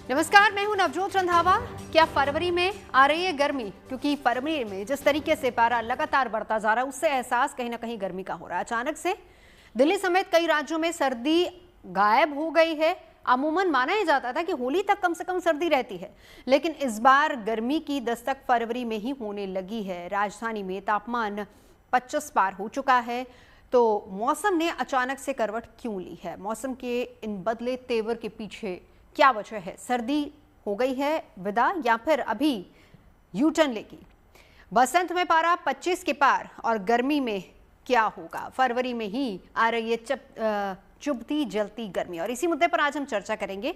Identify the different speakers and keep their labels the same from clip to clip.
Speaker 1: नमस्कार, मैं हूं नवजोत रंधावा। क्या फरवरी में आ रही है गर्मी? क्योंकि फरवरी में जिस तरीके से पारा लगातार बढ़ता जा रहा है उससे एहसास कहीं ना कहीं गर्मी का हो रहा है। अचानक से दिल्ली समेत कई राज्यों में सर्दी गायब हो गई है। अमूमन माना ही जाता था कि होली तक कम से कम सर्दी रहती है, लेकिन इस बार गर्मी की दस्तक फरवरी में ही होने लगी है। राजधानी में तापमान 25 पार हो चुका है। तो मौसम ने अचानक से करवट क्यों ली है? मौसम के इन बदले तेवर के पीछे क्या वजह है? सर्दी हो गई है विदा या फिर अभी यू टर्न लेगी? बसंत में पारा 25 के पार और गर्मी में क्या होगा? फरवरी में ही आ रही है चुभती जलती गर्मी, और इसी मुद्दे पर आज हम चर्चा करेंगे।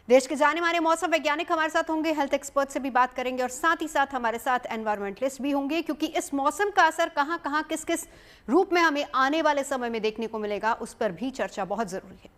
Speaker 1: देश के जाने माने मौसम वैज्ञानिक हमारे साथ होंगे, हेल्थ एक्सपर्ट से भी बात करेंगे और साथ ही साथ हमारे साथ एनवायरमेंटलिस्ट भी होंगे, क्योंकि इस मौसम का असर कहां कहां किस किस रूप में हमें आने वाले समय में देखने को मिलेगा, उस पर भी चर्चा बहुत जरूरी है।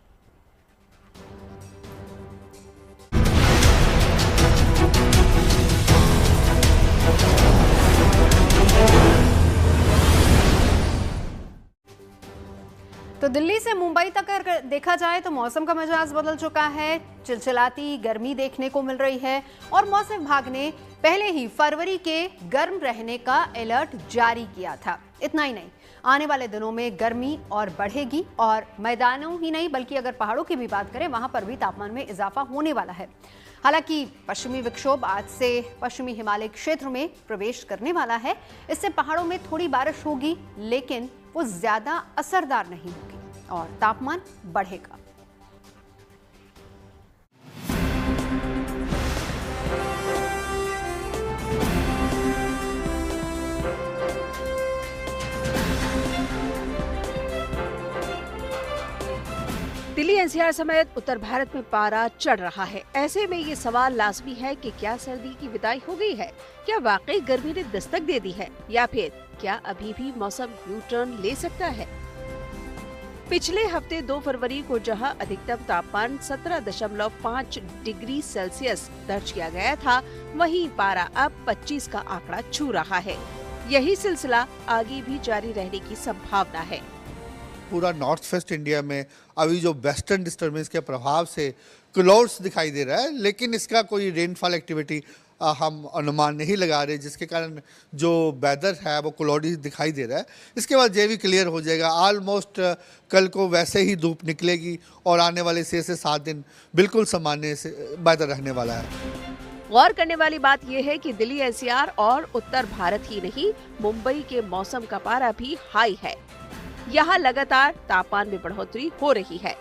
Speaker 1: तो दिल्ली से मुंबई तक अगर देखा जाए तो मौसम का मिजाज बदल चुका है। चिलचिलाती गर्मी देखने को मिल रही है और मौसम विभाग ने पहले ही फरवरी के गर्म रहने का अलर्ट जारी किया था। इतना ही नहीं, आने वाले दिनों में गर्मी और बढ़ेगी और मैदानों ही नहीं बल्कि अगर पहाड़ों की भी बात करें वहां पर भी तापमान में इजाफा होने वाला है। हालांकि पश्चिमी विक्षोभ आज से पश्चिमी हिमालय क्षेत्र में प्रवेश करने वाला है। इससे पहाड़ों में थोड़ी बारिश होगी, लेकिन वो ज्यादा असरदार नहीं होगी और तापमान बढ़ेगा।
Speaker 2: दिल्ली एनसीआर समेत उत्तर भारत में पारा चढ़ रहा है। ऐसे में ये सवाल लाजमी है कि क्या सर्दी की विदाई हो गई है? क्या वाकई गर्मी ने दस्तक दे दी है या फिर क्या अभी भी मौसम यू टर्न ले सकता है? पिछले हफ्ते 2 फरवरी को जहां अधिकतम तापमान 17.5 डिग्री सेल्सियस दर्ज किया गया था, वहीं पारा अब 25 का आंकड़ा छू रहा है। यही सिलसिला आगे भी जारी रहने की संभावना है।
Speaker 3: पूरा नॉर्थ वेस्ट इंडिया में अभी जो वेस्टर्न डिस्टर्बेंस के प्रभाव से क्लाउड्स दिखाई दे रहा है, लेकिन इसका कोई रेनफॉल एक्टिविटी हम अनुमान नहीं लगा रहे, जिसके कारण जो वेदर है वो क्लाउडी दिखाई दे रहा है। इसके बाद ये भी क्लियर हो जाएगा। ऑलमोस्ट कल को वैसे ही धूप निकलेगी और आने वाले 6 से 7 दिन बिल्कुल सामान्य से वेदर रहने वाला है।
Speaker 2: गौर करने वाली बात यह है कि दिल्ली एनसीआर और उत्तर भारत ही नहीं, मुंबई के मौसम का पारा भी हाई है। यहाँ लगातार तापमान में बढ़ोतरी हो रही है।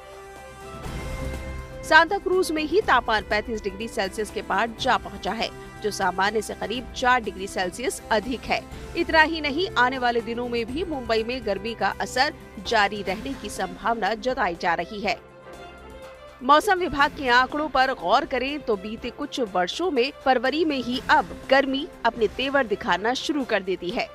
Speaker 2: सांता क्रूज में ही तापमान 35 डिग्री सेल्सियस के पार जा पहुंचा है, जो सामान्य से करीब 4 डिग्री सेल्सियस अधिक है। इतना ही नहीं, आने वाले दिनों में भी मुंबई में गर्मी का असर जारी रहने की संभावना जताई जा रही है। मौसम विभाग के आंकड़ों पर गौर करें तो बीते कुछ वर्षों में फरवरी में ही अब गर्मी अपने तेवर दिखाना शुरू कर देती है।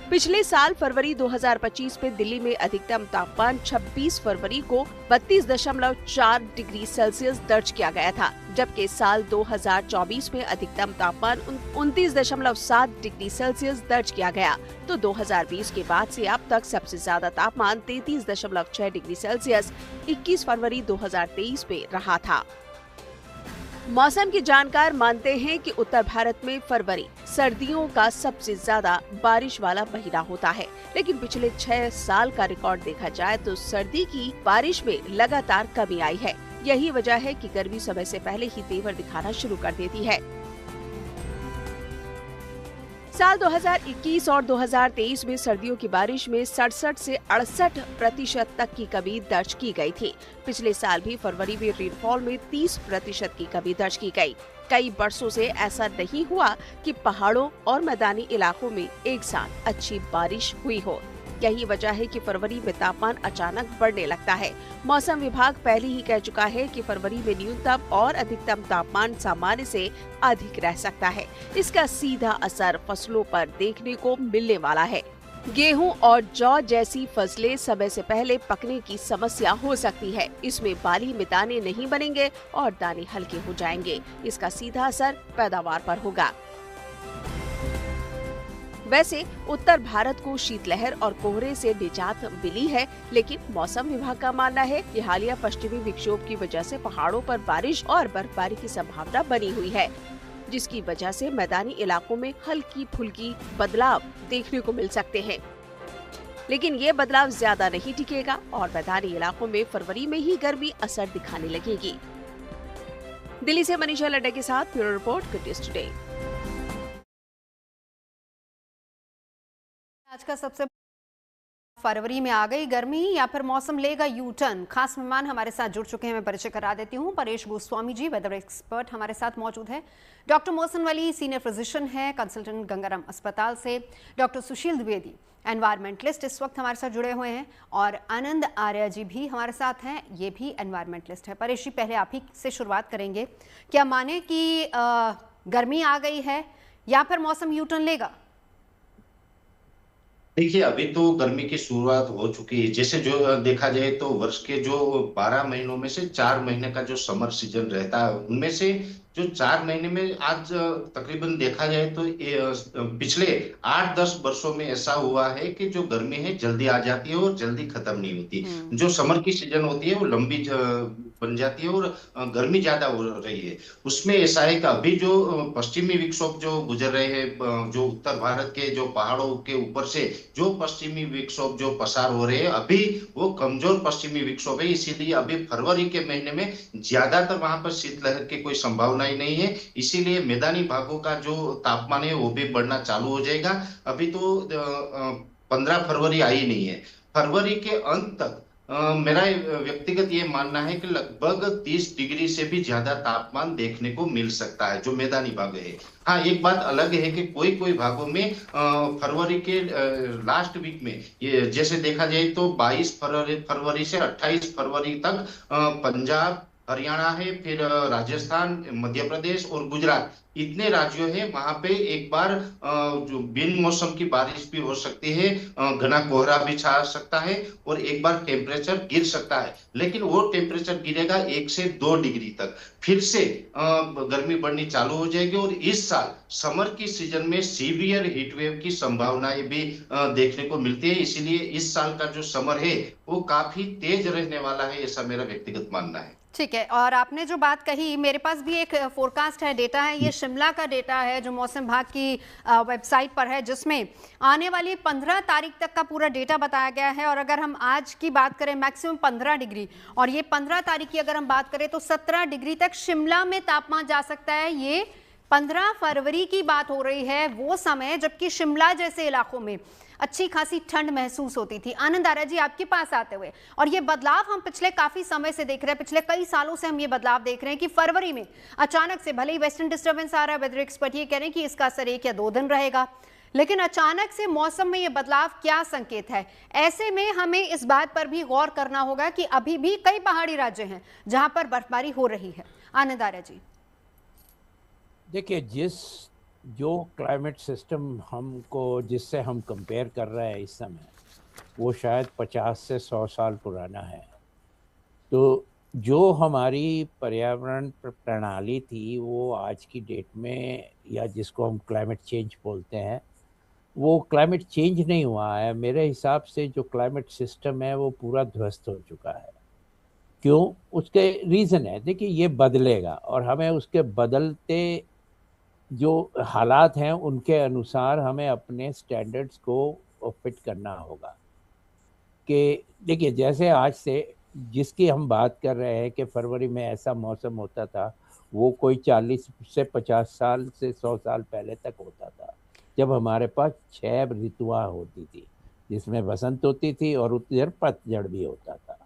Speaker 2: पिछले साल फरवरी 2025 में दिल्ली में अधिकतम तापमान 26 फरवरी को 32.4 डिग्री सेल्सियस दर्ज किया गया था, जबकि साल 2024 में अधिकतम तापमान 29.7 डिग्री सेल्सियस दर्ज किया गया। तो 2020 के बाद से अब तक सबसे ज्यादा तापमान 33.6 डिग्री सेल्सियस 21 फरवरी 2023 में रहा था। मौसम के जानकार मानते हैं कि उत्तर भारत में फरवरी सर्दियों का सबसे ज्यादा बारिश वाला महीना होता है, लेकिन पिछले 6 साल का रिकॉर्ड देखा जाए तो सर्दी की बारिश में लगातार कमी आई है। यही वजह है कि गर्मी समय से पहले ही तेवर दिखाना शुरू कर देती है। साल 2021 और 2023 में सर्दियों की बारिश में 67 से 68% तक की कमी दर्ज की गई थी। पिछले साल भी फरवरी में रेनफॉल में 30% की कमी दर्ज की गई। कई वर्षों से ऐसा नहीं हुआ कि पहाड़ों और मैदानी इलाकों में एक साथ अच्छी बारिश हुई हो। यही वजह है कि फरवरी में तापमान अचानक बढ़ने लगता है। मौसम विभाग पहले ही कह चुका है कि फरवरी में न्यूनतम और अधिकतम तापमान सामान्य से अधिक रह सकता है। इसका सीधा असर फसलों पर देखने को मिलने वाला है। गेहूं और जौ जैसी फसलें समय से पहले पकने की समस्या हो सकती है। इसमें बाली में दाने नहीं बनेंगे और दाने हल्के हो जाएंगे। इसका सीधा असर पैदावार पर होगा। वैसे उत्तर भारत को शीतलहर और कोहरे से निजात मिली है, लेकिन मौसम विभाग का मानना है कि हालिया पश्चिमी विक्षोभ की वजह से पहाड़ों पर बारिश और बर्फबारी की संभावना बनी हुई है, जिसकी वजह से मैदानी इलाकों में हल्की फुल्की बदलाव देखने को मिल सकते हैं। लेकिन ये बदलाव ज्यादा नहीं टिकेगा और मैदानी इलाकों में फरवरी में ही गर्मी असर दिखाने लगेगी। दिल्ली से मनीषा लड्डा के साथ bureau report, good news today.
Speaker 1: आज का सबसे फरवरी में आ गई गर्मी या फिर मौसम लेगा यू टर्न। खास मेहमान हमारे साथ जुड़ चुके हैं, मैं परिचय करा देती हूं। परेश गोस्वामी जी, वेदर एक्सपर्ट हमारे साथ मौजूद है। Doctor Mohsin Wali, senior physician है, कंसल्टेंट गंगाराम अस्पताल से। डॉक्टर सुशील द्विवेदी, एनवायरमेंटलिस्ट, इस वक्त हमारे साथ जुड़े हुए हैं। और आनंद आर्या जी भी हमारे साथ हैं, ये भी एनवायरमेंटलिस्ट है। परेश जी, पहले आप ही से शुरुआत करेंगे। क्या माने कि गर्मी आ गई है या फिर मौसम यू टर्न लेगा?
Speaker 4: देखिए, अभी तो गर्मी की शुरुआत हो चुकी है। जैसे जो देखा जाए तो वर्ष के जो 12 महीनों में से 4 महीने का जो समर सीजन रहता है, उनमें से जो 4 महीने में आज तकरीबन देखा जाए तो पिछले 8-10 वर्षों में ऐसा हुआ है कि जो गर्मी है जल्दी आ जाती है और जल्दी खत्म नहीं होती। जो समर की सीजन होती है वो लंबी बन जाती है और गर्मी ज्यादा हो रही है। उसमें ऐसा है कि अभी जो पश्चिमी विक्षोभ जो गुजर रहे हैं, जो उत्तर भारत के जो पहाड़ों के ऊपर से जो पश्चिमी विक्षोभ जो पसार हो रहे हैं, अभी वो कमजोर पश्चिमी विक्षोभ है। इसीलिए अभी फरवरी के महीने में ज्यादातर वहां पर शीतलहर की कोई संभावना ही नहीं है। इसीलिए मैदानी भागों का जो तापमान है वो भी बढ़ना चालू हो जाएगा। अभी तो 15 फरवरी आई नहीं है। फरवरी के अंत तक मेरा व्यक्तिगत ये मानना है कि लगभग 30 डिग्री से भी ज्यादा तापमान देखने को मिल सकता है जो मैदानी भाग है। हाँ, एक बात अलग है कि कोई कोई भागों में फरवरी के लास्ट वीक में, ये जैसे देखा जाए तो 22 फरवरी से 28 फरवरी तक पंजाब, हरियाणा है, फिर राजस्थान, मध्य प्रदेश और गुजरात, इतने राज्यों हैं, वहां पे एक बार जो बिन मौसम की बारिश भी हो सकती है, घना कोहरा भी छा सकता है और एक बार टेम्परेचर गिर सकता है। लेकिन वो टेम्परेचर गिरेगा 1 से 2 डिग्री तक, फिर से गर्मी बढ़नी चालू हो जाएगी। और इस साल समर की सीजन में सीवियर हीट वेव की संभावनाएं भी देखने को मिलती है। इसीलिए इस साल का जो समर है वो काफी तेज रहने वाला है, ऐसा मेरा व्यक्तिगत मानना है।
Speaker 1: ठीक है। और आपने जो बात कही, मेरे पास भी एक फोरकास्ट है, डेटा है, ये शिमला का डेटा है जो मौसम विभाग की वेबसाइट पर है, जिसमें आने वाली 15 तारीख तक का पूरा डेटा बताया गया है। और अगर हम आज की बात करें, मैक्सिमम 15 डिग्री, और ये 15 तारीख की अगर हम बात करें तो 17 डिग्री तक शिमला में तापमान जा सकता है। ये 15 फरवरी की बात हो रही है, वो समय जबकि शिमला जैसे इलाकों में अच्छी खासी ठंड महसूस होती थी। आनंद आर्या जी, आपके पास आते हुए, और ये बदलाव हम पिछले काफी समय से देख रहे हैं, पिछले कई सालों से हम ये बदलाव देख रहे हैं कि फरवरी में अचानक से, भले ही वेस्टर्न डिस्टर्बेंस आ रहा है, वेदर एक्सपर्ट ये कह रहे हैं कि इसका असर 1 या 2 दिन रहेगा, लेकिन अचानक से मौसम में ये बदलाव क्या संकेत है? ऐसे में हमें इस बात पर भी गौर करना होगा कि अभी भी कई पहाड़ी राज्य हैं जहां पर बर्फबारी हो रही है। आनंद आर्या जी,
Speaker 5: देखिए, जो क्लाइमेट सिस्टम जिससे हम कंपेयर कर रहे हैं इस समय, वो शायद 50 से 100 साल पुराना है। तो जो हमारी पर्यावरण प्रणाली थी वो आज की डेट में, या जिसको हम क्लाइमेट चेंज बोलते हैं, वो क्लाइमेट चेंज नहीं हुआ है। मेरे हिसाब से जो क्लाइमेट सिस्टम है वो पूरा ध्वस्त हो चुका है। क्यों? उसके रीज़न है, देखिए, ये बदलेगा और हमें उसके बदलते जो हालात हैं उनके अनुसार हमें अपने स्टैंडर्ड्स को फिट करना होगा। कि देखिए, जैसे आज से जिसकी हम बात कर रहे हैं कि फरवरी में ऐसा मौसम होता था, वो कोई 40 से 50 साल से 100 साल पहले तक होता था, जब हमारे पास 6 ऋतुएं होती थी, जिसमें बसंत होती थी और उधर पतझड़ भी होता था।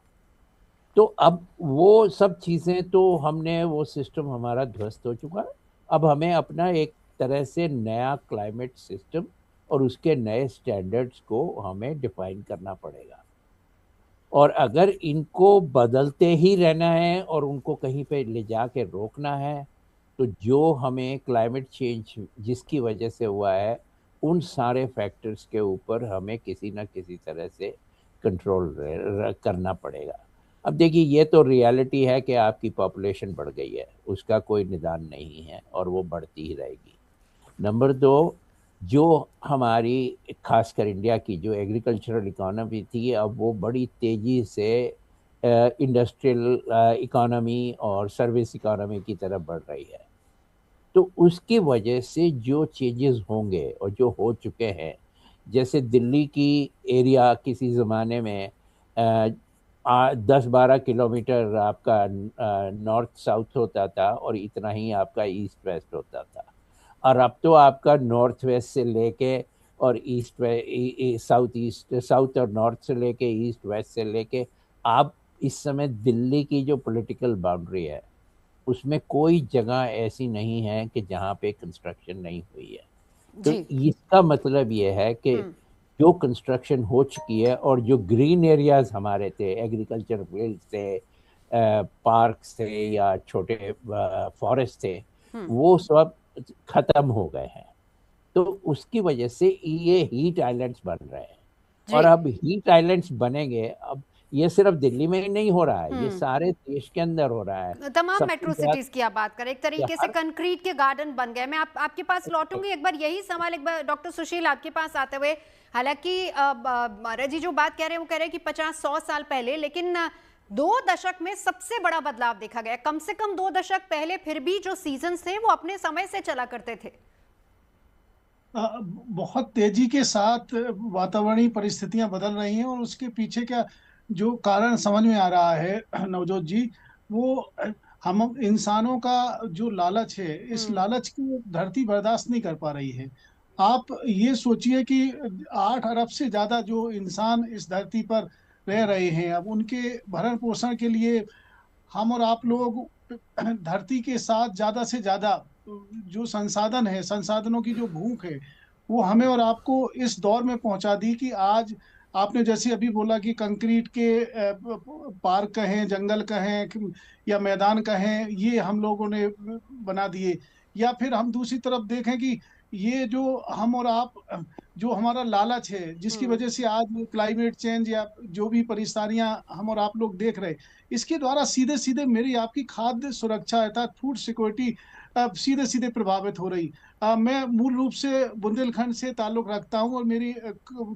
Speaker 5: तो अब वो सब चीज़ें, तो हमने वो सिस्टम हमारा ध्वस्त हो चुका है। अब हमें अपना एक तरह से नया क्लाइमेट सिस्टम और उसके नए स्टैंडर्ड्स को हमें डिफाइन करना पड़ेगा। और अगर इनको बदलते ही रहना है और उनको कहीं पे ले जाके रोकना है, तो जो हमें क्लाइमेट चेंज जिसकी वजह से हुआ है, उन सारे फैक्टर्स के ऊपर हमें किसी न किसी तरह से कंट्रोल करना पड़ेगा। अब देखिए, ये तो रियलिटी है कि आपकी पॉपुलेशन बढ़ गई है, उसका कोई निदान नहीं है और वो बढ़ती ही रहेगी। नंबर 2, जो हमारी खासकर इंडिया की जो एग्रीकल्चरल इकोनॉमी थी, अब वो बड़ी तेज़ी से इंडस्ट्रियल इकोनॉमी और सर्विस इकोनॉमी की तरफ बढ़ रही है। तो उसकी वजह से जो चेंजेस होंगे और जो हो चुके हैं, जैसे दिल्ली की एरिया किसी ज़माने में 10-12 किलोमीटर आपका नॉर्थ साउथ होता था और इतना ही आपका ईस्ट वेस्ट होता था। और अब तो आपका नॉर्थ वेस्ट से लेके और ईस्ट साउथ ईस्ट, साउथ और नॉर्थ से लेके ईस्ट वेस्ट से लेके आप इस समय दिल्ली की जो पॉलिटिकल बाउंड्री है, उसमें कोई जगह ऐसी नहीं है कि जहाँ पे कंस्ट्रक्शन नहीं हुई है। तो
Speaker 1: जी।
Speaker 5: इसका मतलब ये है कि जो कंस्ट्रक्शन हो चुकी है और जो ग्रीन एरियाज हमारे थे, एग्रीकल्चर फील्ड थे, पार्क्स थे या छोटे फॉरेस्ट थे, वो सब खत्म हो गए हैं। तो उसकी वजह से ये हीट आइलैंड्स बन रहे हैं। और
Speaker 1: जी।
Speaker 5: अब हीट आइलैंड्स बनेंगे, अब ये सिर्फ दिल्ली में ही नहीं हो रहा है, ये सारे देश के अंदर हो रहा है।
Speaker 1: तमाम
Speaker 5: सबसे
Speaker 1: मेट्रो
Speaker 5: ज्यादा
Speaker 1: सिटीज की आप बात करें, एक तरीके से
Speaker 5: हर
Speaker 1: कंक्रीट के गार्डन बन गए। मैं आपके पास लौटूंगी, एक बार यही सवाल एक बार डॉक्टर सुशील आपके पास आते हुए। हालांकि महाराज जी जो बात कह रहे हैं वो कह रहे हैं कि 50-100 साल पहले, लेकिन 2 दशक में सबसे बड़ा बदलाव देखा गया। कम से कम 2 दशक पहले फिर भी जो सीजन्स थे वो अपने समय से चला करते थे।
Speaker 6: बहुत तेजी के साथ वातावरणीय परिस्थितियां बदल रही हैं और उसके पीछे क्या जो कारण समझ में आ रहा है नवजोत जी, वो हम इंसानों का जो लालच है, इस लालच की धरती बर्दाश्त नहीं कर पा रही है। आप ये सोचिए कि 8 अरब से ज्यादा जो इंसान इस धरती पर रह रहे हैं, अब उनके भरण पोषण के लिए हम और आप लोग धरती के साथ ज्यादा से ज्यादा जो संसाधन है, संसाधनों की जो भूख है, वो हमें और आपको इस दौर में पहुंचा दी कि आज आपने जैसे अभी बोला कि कंक्रीट के पार्क कहें, जंगल कहें या मैदान कहें, ये हम लोगों ने बना दिए। या फिर हम दूसरी तरफ देखें कि ये जो हम और आप जो हमारा लालच है, जिसकी वजह से आज क्लाइमेट चेंज या जो भी परेशानियां हम और आप लोग देख रहे, इसके द्वारा सीधे सीधे मेरी आपकी खाद्य सुरक्षा अर्थात फूड सिक्योरिटी सीधे सीधे प्रभावित हो रही। मैं मूल रूप से बुंदेलखंड से ताल्लुक रखता हूं और मेरी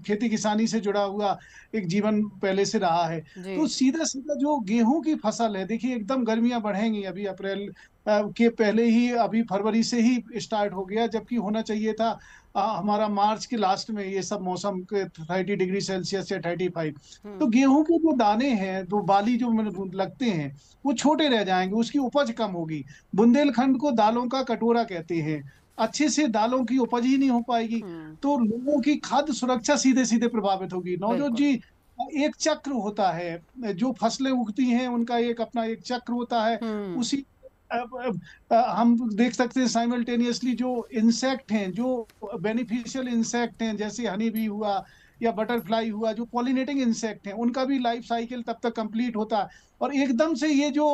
Speaker 6: खेती किसानी से जुड़ा हुआ एक जीवन पहले से रहा है।
Speaker 1: जी।
Speaker 6: तो सीधा सीधा जो गेहूं की फसल है, देखिए एकदम गर्मियां बढ़ेंगी, अभी अप्रैल के पहले ही, अभी फरवरी से ही स्टार्ट हो गया, जबकि होना चाहिए था हमारा मार्च के लास्ट में ये सब मौसम के 30 डिग्री सेल्सियस या 35। तो गेहूं के जो दाने हैं, जो बाली जो लगते हैं, वो छोटे रह जाएंगे, उसकी उपज कम होगी। बुंदेलखंड को दालों का कटोरा कहते हैं, अच्छे से दालों की उपज ही नहीं हो पाएगी, तो लोगों की खाद्य सुरक्षा सीधे सीधे प्रभावित होगी। नवजोत जी, एक चक्र होता है, जो फसलें उगती हैं उनका एक अपना एक चक्र होता है। उसी हम देख सकते हैं साइमल्टेनियसली जो इंसेक्ट हैं, जो बेनिफिशियल इंसेक्ट हैं, जैसे हनी बी हुआ या बटरफ्लाई हुआ, जो पॉलिनेटिंग इंसेक्ट हैं, उनका भी लाइफ साइकिल तब तक कंप्लीट होता है। और एकदम से ये जो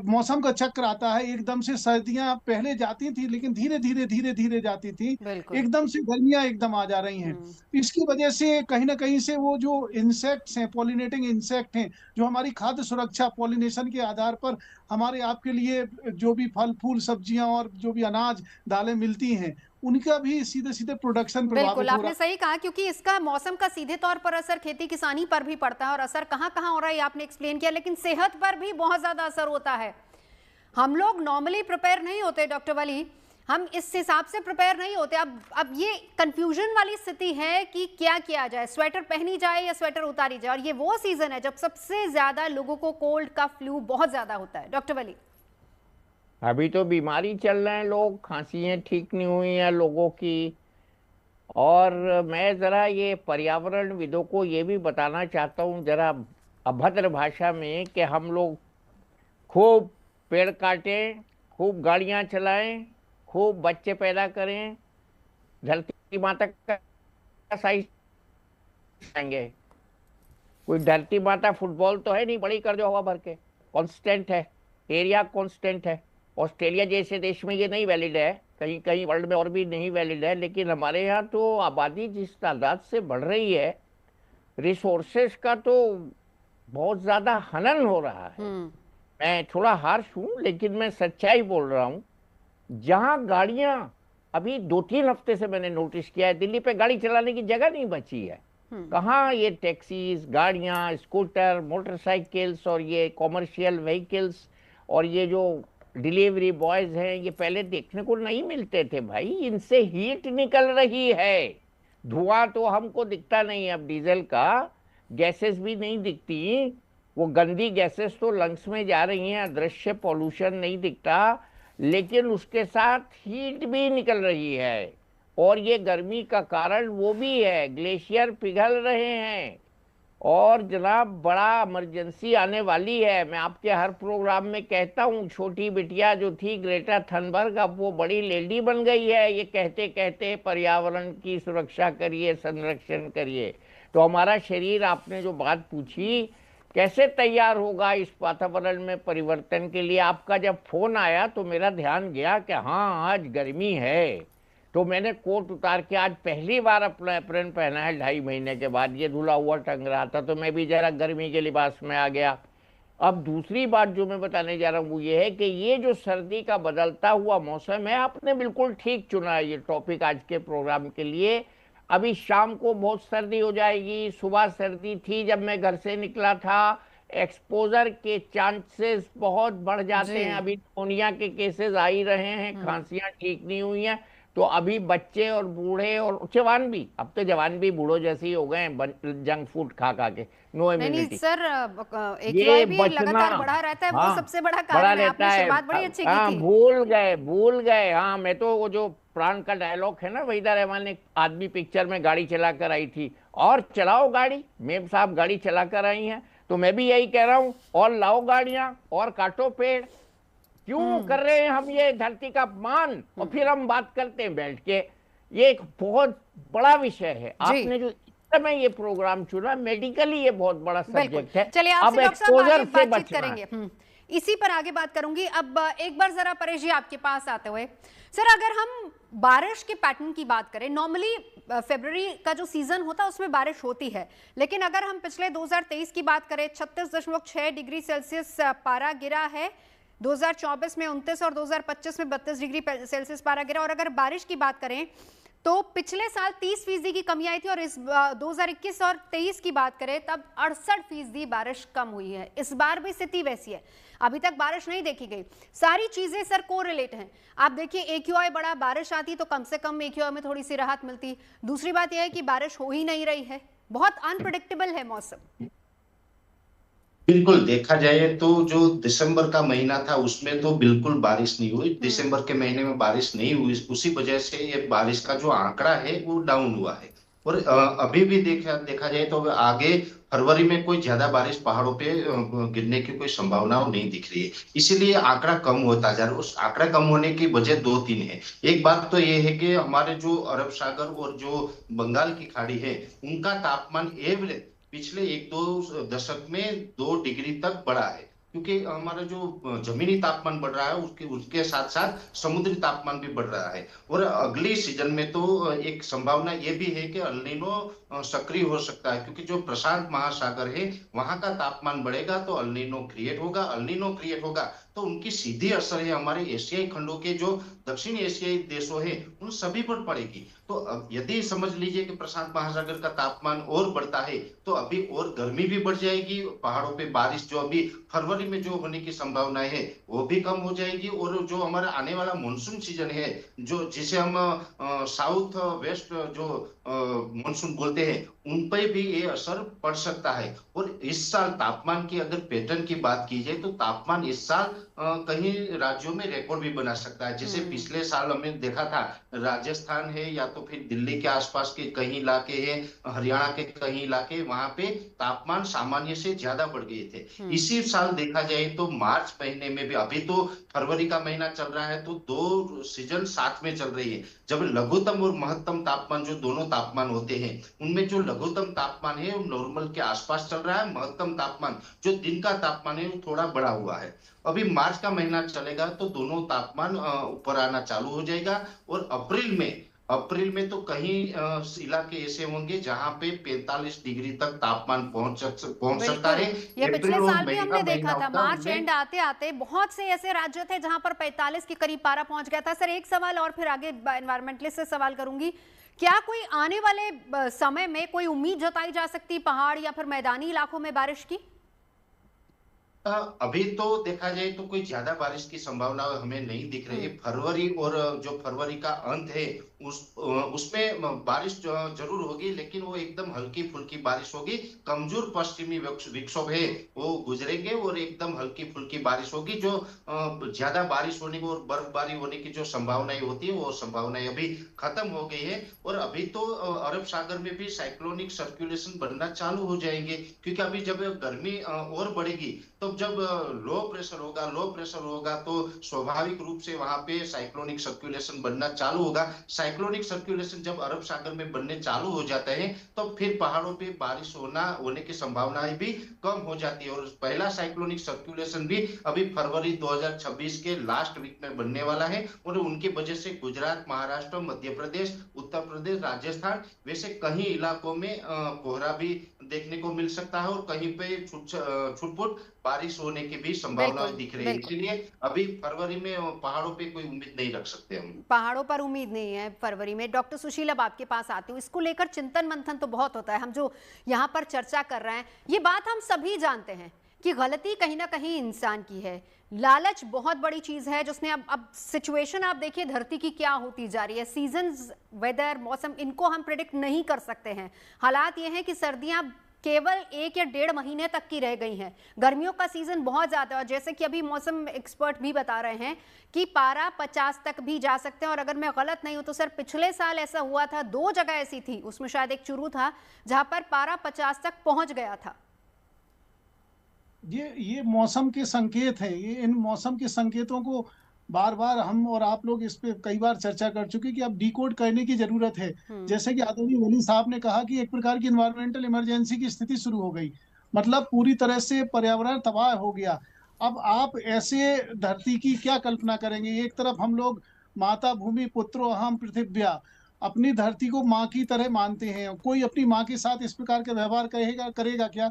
Speaker 6: मौसम का चक्र आता है, एकदम से सर्दियां पहले जाती थी लेकिन धीरे धीरे धीरे धीरे जाती थी, एकदम से गर्मियां एकदम आ जा रही हैं। इसकी वजह से कहीं ना कहीं से वो जो इंसेक्ट्स हैं, पॉलिनेटिंग इंसेक्ट हैं, जो हमारी खाद्य सुरक्षा पॉलिनेशन के आधार पर हमारे आपके लिए जो भी फल फूल सब्जियां और जो भी अनाज दालें मिलती हैं, उनका भी सीधे सीधे प्रोडक्शन प्रभावित
Speaker 1: बिल्कुल,
Speaker 6: हो
Speaker 1: आपने
Speaker 6: रहा
Speaker 1: सही कहा, क्योंकि इसका मौसम का सीधे तौर पर असर खेती किसानी पर भी पड़ता है और असर कहाँ कहाँ हो रहा है आपने एक्सप्लेन किया, लेकिन सेहत पर भी बहुत ज्यादा असर होता है। हम लोग नॉर्मली प्रिपेयर नहीं होते डॉक्टर वली, हम इस हिसाब से प्रिपेयर नहीं होते। अब ये कंफ्यूजन वाली स्थिति है कि क्या किया जाए, स्वेटर पहनी जाए या स्वेटर उतारी जाए। और ये वो सीजन है जब सबसे ज्यादा लोगों को कोल्ड का फ्लू बहुत ज्यादा होता है। डॉक्टर वली,
Speaker 7: अभी तो बीमारी चल रहे हैं, लोग खांसियाँ ठीक नहीं हुई हैं लोगों की। और मैं ज़रा ये पर्यावरणविदों को ये भी बताना चाहता हूँ ज़रा अभद्र भाषा में कि हम लोग खूब पेड़ काटें, खूब गाड़ियाँ चलाएं, खूब बच्चे पैदा करें, धरती माता का साइज आएंगे। कोई धरती माता फुटबॉल तो है नहीं, बड़ी कर दो हवा भर के, कांस्टेंट है, एरिया कांस्टेंट है। ऑस्ट्रेलिया जैसे देश में ये नहीं वैलिड है, कहीं कहीं वर्ल्ड में और भी नहीं वैलिड है, लेकिन हमारे यहाँ तो आबादी जिस तादाद से बढ़ रही है, रिसोर्सेस का तो बहुत ज़्यादा हनन हो रहा है। मैं थोड़ा हार्श हूँ लेकिन मैं सच्चाई बोल रहा हूँ। जहाँ गाड़ियाँ अभी 2-3 हफ्ते से मैंने नोटिस किया है, दिल्ली पे गाड़ी चलाने की जगह नहीं बची है। कहाँ ये टैक्सीज, गाड़ियां, स्कूटर, मोटरसाइकिल्स और ये कॉमर्शियल व्हीकल्स और ये जो डिलीवरी बॉयज हैं, ये पहले देखने को नहीं मिलते थे भाई। इनसे हीट निकल रही है, धुआं तो हमको दिखता नहीं है अब डीजल का, गैसेस भी नहीं दिखती, वो गंदी गैसेस तो लंग्स में जा रही हैं, अदृश्य पॉल्यूशन नहीं दिखता, लेकिन उसके साथ हीट भी निकल रही है। और ये गर्मी का कारण वो भी है, ग्लेशियर पिघल रहे हैं। और जनाब बड़ा इमरजेंसी आने वाली है। मैं आपके हर प्रोग्राम में कहता हूँ, छोटी बिटिया जो थी ग्रेटा थनबर्ग, अब वो बड़ी लेडी बन गई है, ये कहते कहते पर्यावरण की सुरक्षा करिए, संरक्षण करिए। तो हमारा शरीर, आपने जो बात पूछी, कैसे तैयार होगा इस वातावरण में परिवर्तन के लिए। आपका जब फोन आया तो मेरा ध्यान गया कि हाँ आज गर्मी है, तो मैंने कोट उतार के आज पहली बार अपना एप्रन पहना है 2.5 महीने के बाद। ये धुला हुआ टंग रहा था तो मैं भी जरा गर्मी के लिबास में आ गया। अब दूसरी बात जो मैं बताने जा रहा हूँ वो ये है कि ये जो सर्दी का बदलता हुआ मौसम है, आपने बिल्कुल ठीक चुना है ये टॉपिक आज के प्रोग्राम के लिए। अभी शाम को बहुत सर्दी हो जाएगी, सुबह सर्दी थी जब मैं घर से निकला था, एक्सपोजर के चांसेस बहुत बढ़ जाते हैं। अभी निमोनिया के केसेस आ ही रहे हैं, खांसियां ठीक नहीं हुई हैं, तो अभी बच्चे और बूढ़े और जवान भी, अब तो जवान भी बूढ़ों जैसे ही हो गए हैं जंक फूड खा खा के, नो इम्यूनिटी।
Speaker 1: सर AQI भी लगातार बढ़ा रहता है, वो सबसे बड़ा कारण है। आपने शुरुआत बड़ी अच्छी की थी।
Speaker 7: भूल गए। हाँ, मैं तो वो जो प्राण का डायलॉग है ना, वहीदा रहमान ने आदमी पिक्चर में गाड़ी चला कर आई थी, और चलाओ गाड़ी, मेम साहब गाड़ी चला कर आई हैं, तो मैं भी यही कह रहा हूँ, और लाओ गाड़ियां और काटो पेड़। क्यों कर रहे हैं हम ये धरती का अपमान, और फिर हम बात करते हैं बैठ के। ये एक बहुत बड़ा विषय है। आपने जो समय ये प्रोग्राम चुना, मेडिकली ये बहुत बड़ा सब्जेक्ट है।
Speaker 1: चलिए
Speaker 7: अब एक्सपोजर से बातचीत
Speaker 1: करेंगे, इसी पर आगे बात करूंगी। अब एक बार जरा परेश जी आपके पास आते हुए, सर अगर हम बारिश के पैटर्न की बात करें, नॉर्मली फरवरी का जो सीजन होता है उसमें बारिश होती है, लेकिन अगर हम पिछले 2023 की बात करें, 36.6 डिग्री सेल्सियस पारा गिरा है, 2024 में 29 और 2025 में 32 डिग्री सेल्सियस पारा गिरा। और अगर बारिश की बात करें तो पिछले साल 30% की कमी आई थी, और इस 2021 और 23 की बात करें तब 68% बारिश कम हुई है। इस बार भी स्थिति वैसी है, अभी तक बारिश नहीं देखी गई। सारी चीजें सर कोरिलेट हैं। आप देखिए AQI बढ़ा, बारिश आती तो कम से कम AQI में थोड़ी सी राहत मिलती। दूसरी बात यह है कि बारिश हो ही नहीं रही है, बहुत अनप्रेडिक्टेबल है मौसम।
Speaker 4: बिल्कुल, देखा जाए तो जो दिसंबर का महीना था उसमें तो बिल्कुल बारिश नहीं हुई। दिसंबर के महीने में बारिश नहीं हुई, उसी वजह से ये बारिश का जो आंकड़ा है वो डाउन हुआ है। और अभी भी देखा जाए तो आगे फरवरी में कोई ज्यादा बारिश पहाड़ों पे गिरने की कोई संभावना नहीं दिख रही है, इसीलिए आंकड़ा कम होता जा रहा है। उस आंकड़ा कम होने की वजह 2-3 है। एक बात तो ये है कि हमारे जो अरब सागर और जो बंगाल की खाड़ी है, उनका तापमान एवरेज पिछले 1-2 दशक में 2 डिग्री तक बढ़ा है, क्योंकि हमारा जो जमीनी तापमान बढ़ रहा है उसके साथ साथ समुद्री तापमान भी बढ़ रहा है। और अगली सीजन में तो एक संभावना ये भी है कि एल नीनो सक्रिय हो सकता है, क्योंकि जो प्रशांत महासागर है वहां का तापमान बढ़ेगा तो एल नीनो क्रिएट होगा। एल नीनो क्रिएट होगा तो उनकी सीधी असर है हमारे एशियाई खंडों के जो दक्षिण एशियाई देशों हैं उन सभी पर पड़ेगी। तो यदि समझ लीजिए कि प्रशांत महासागर का तापमान और बढ़ता है तो अभी और गर्मी भी बढ़ जाएगी, पहाड़ों पे बारिश जो अभी फरवरी में जो होने की संभावनाएं है वो भी कम हो जाएगी। और जो हमारा आने वाला मानसून सीजन है, जो जिसे हम साउथ वेस्ट जो मानसून बोलते हैं, उन पर भी ये असर पड़ सकता है। और इस साल तापमान की अगर पैटर्न की बात की जाए तो तापमान इस साल कहीं राज्यों में रिकॉर्ड भी बना सकता है। जैसे पिछले साल हमने देखा था, राजस्थान है या तो फिर दिल्ली के आसपास के कहीं इलाके हैं, हरियाणा के कहीं इलाके, वहां पे तापमान सामान्य से ज्यादा बढ़ गए थे। इसी साल देखा जाए तो मार्च महीने में भी, अभी तो फरवरी का महीना चल रहा है तो 2 सीजन साथ में चल रही है, जब लघुत्तम और महत्तम तापमान जो दोनों तापमान होते हैं उनमें जो लघुत्तम तापमान है वो नॉर्मल के आसपास चल रहा है, महत्तम तापमान जो दिन का तापमान है वो थोड़ा बढ़ा हुआ है। अभी मार्च का महीना चलेगा तो दोनों तापमान ऊपर आना चालू हो जाएगा, और अप्रैल में अप्रैल में तो कहीं इलाके ऐसे होंगे जहां पे 45 डिग्री तक तापमान पहुंच सकता
Speaker 1: बिल्कुल,
Speaker 4: है।
Speaker 1: ये पिछले
Speaker 4: अप्रैल और
Speaker 1: साल भी
Speaker 4: मई
Speaker 1: हमने
Speaker 4: का
Speaker 1: देखा
Speaker 4: महीना
Speaker 1: था,
Speaker 4: होता है,
Speaker 1: मार्च
Speaker 4: उनमें
Speaker 1: एंड आते आते बहुत से ऐसे राज्य थे जहां पर 45 के करीब पारा पहुंच गया था। सर एक सवाल और फिर आगे एनवायरमेंटलिस्ट से सवाल करूंगी, क्या कोई आने वाले समय में कोई उम्मीद जताई जा सकती पहाड़ या फिर मैदानी इलाकों में बारिश की?
Speaker 4: अभी तो देखा जाए तो कोई ज्यादा बारिश की संभावना हमें नहीं दिख रही है। फरवरी और जो फरवरी का अंत है उसमें बारिश जरूर होगी, लेकिन वो एकदम हल्की फुल्की बारिश होगी। कमजोर पश्चिमी विक्षोभ है वो गुजरेंगे और एकदम हल्की फुल्की बारिश होगी। जो ज्यादा बारिश होने की और बर्फबारी होने की जो संभावनाएं होती है वो संभावनाएं अभी खत्म हो गई है। और अभी तो अरब सागर में भी साइक्लोनिक सर्कुलेशन बनना चालू हो जाएंगे, क्योंकि अभी जब गर्मी और बढ़ेगी तो जब लो प्रेशर होगा तो स्वाभाविक रूप से वहां पे साइक्लोनिक सर्कुलेशन बनना चालू होगा। साइक्लोनिक सर्कुलेशन जब अरब सागर में बनने चालू हो जाता है तो फिर पहाड़ों पे बारिश होने की संभावनाएं भी कम हो जाती है। और पहला साइक्लोनिक सर्कुलेशन भी अभी फरवरी 2026 के लास्ट वीक में बनने वाला है, और उनकी वजह से गुजरात, महाराष्ट्र, मध्य प्रदेश, उत्तर प्रदेश, राजस्थान वैसे कई इलाकों में कोहरा भी देखने को मिल सकता है और कहीं पे छुटपुट बारिश होने की भी संभावनाएं दिख रही है। इसलिए अभी फरवरी में पहाड़ों पे कोई उम्मीद नहीं रख सकते हम।
Speaker 1: पहाड़ों पर उम्मीद नहीं है फरवरी में। डॉक्टर सुशील, अब आपके पास आती हूँ। इसको लेकर चिंतन मंथन तो बहुत होता है, हम जो यहाँ पर चर्चा कर रहे हैं ये बात हम सभी जानते हैं कि गलती कहीं ना कहीं इंसान की है। लालच बहुत बड़ी चीज है जिसने अब सिचुएशन आप देखिए धरती की क्या होती जा रही है। सीजन्स, वेदर, मौसम, इनको हम प्रिडिक्ट नहीं कर सकते हैं। हालात ये हैं कि सर्दियां केवल 1 या 1.5 महीने तक की रह गई हैं। गर्मियों का सीजन बहुत ज्यादा है और जैसे कि अभी मौसम एक्सपर्ट भी बता रहे हैं कि पारा 50 तक भी जा सकते हैं। और अगर मैं गलत नहीं हूं तो सर पिछले साल ऐसा हुआ था, 2 जगह ऐसी थी, उसमें शायद एक चुरू था जहां पर पारा 50 तक पहुंच गया था।
Speaker 6: ये मौसम के संकेत है। ये इन मौसम के संकेतों को बार बार हम और आप लोग इस पे कई बार चर्चा कर चुके कि अब डिकोड करने की जरूरत है। जैसे कि आदरणीय वली साहब ने कहा कि एक प्रकार की इन्वायरमेंटल इमरजेंसी की स्थिति शुरू हो गई, मतलब पूरी तरह से पर्यावरण तबाह हो गया। अब आप ऐसे धरती की क्या कल्पना करेंगे? एक तरफ हम लोग माता भूमि पुत्रो अहम पृथिव्या, अपनी धरती को माँ की तरह मानते हैं। कोई अपनी माँ के साथ इस प्रकार का व्यवहार करेगा क्या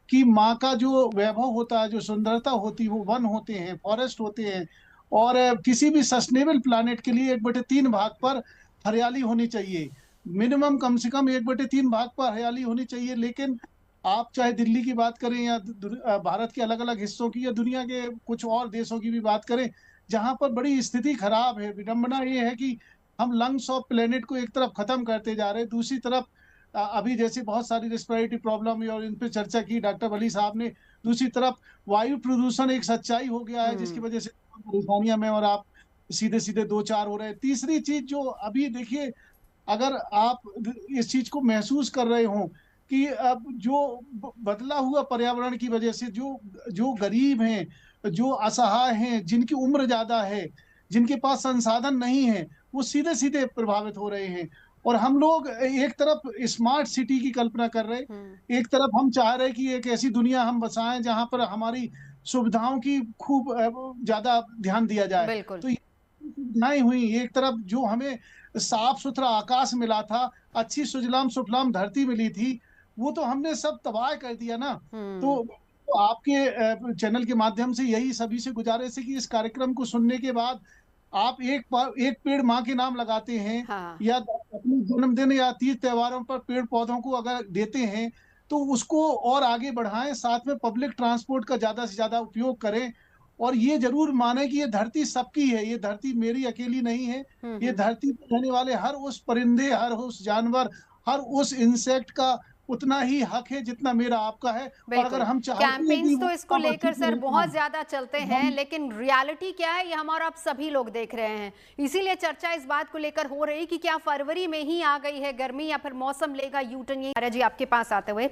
Speaker 6: कि माँ का जो वैभव होता है, जो सुंदरता होती है, वो वन होते हैं, फॉरेस्ट होते हैं। और किसी भी सस्टेनेबल प्लानेट के लिए 1/3 भाग पर हरियाली होनी चाहिए, मिनिमम कम से कम 1/3 भाग पर हरियाली होनी चाहिए। लेकिन आप चाहे दिल्ली की बात करें या भारत के अलग अलग हिस्सों की या दुनिया के कुछ और देशों की भी बात करें, जहां पर बड़ी स्थिति खराब है। विडंबना ये है कि हम लंग्स ऑफ प्लेनेट को एक तरफ खत्म करते जा रहे हैं, दूसरी तरफ अभी जैसे बहुत सारी रेस्पिरेटरी प्रॉब्लम है और इन पे चर्चा की डॉक्टर वली साहब ने। दूसरी तरफ वायु प्रदूषण एक सच्चाई हो गया है जिसकी वजह से परेशानियां में और आप सीधे सीधे 2-4 हो रहे हैं। तीसरी चीज जो अभी देखिए, अगर आप इस चीज को महसूस कर रहे हो कि अब जो बदला हुआ पर्यावरण की वजह से जो जो गरीब हैं, जो असहाय हैं, जिनकी उम्र ज्यादा है, जिनके पास संसाधन नहीं है, वो सीधे सीधे प्रभावित हो रहे हैं। और हम लोग एक तरफ स्मार्ट सिटी की कल्पना कर रहे, एक तरफ हम चाह रहे कि एक ऐसी दुनिया हम बसाएं जहां पर हमारी सुविधाओं की खूब ज्यादा ध्यान दिया जाए। तो ये सुविधाएं हुई, एक तरफ जो हमें साफ सुथरा आकाश मिला था, अच्छी सुजलाम सुफलाम धरती मिली थी, वो तो हमने सब तबाह कर दिया ना। तो आपके चैनल के माध्यम से यही सभी से गुजारिश है कि इस कार्यक्रम को सुनने के बाद आप एक पेड़ माँ के नाम लगाते हैं, या अपने जन्मदिन या तीज त्योहारों पर पेड़ पौधों को अगर देते हैं तो उसको और आगे बढ़ाएं। साथ में पब्लिक ट्रांसपोर्ट का ज्यादा से ज्यादा उपयोग करें और ये जरूर माने कि ये धरती सबकी है, ये धरती मेरी अकेली नहीं है। ये धरती पर रहने वाले हर उस परिंदे, हर उस जानवर, हर उस इंसेक्ट का उतना ही हक है जितना मेरा आपका है। और अगर हम चाहते हैं
Speaker 1: कैंपेन्स तो इसको लेकर सर बहुत ज्यादा चलते हैं, लेकिन रियलिटी क्या है ये हम और आप सभी लोग देख रहे हैं। इसीलिए चर्चा इस बात को लेकर हो रही कि क्या फरवरी में ही आ गई है गर्मी या फिर मौसम लेगा यूटर्न। ये जी आपके पास आते हुए,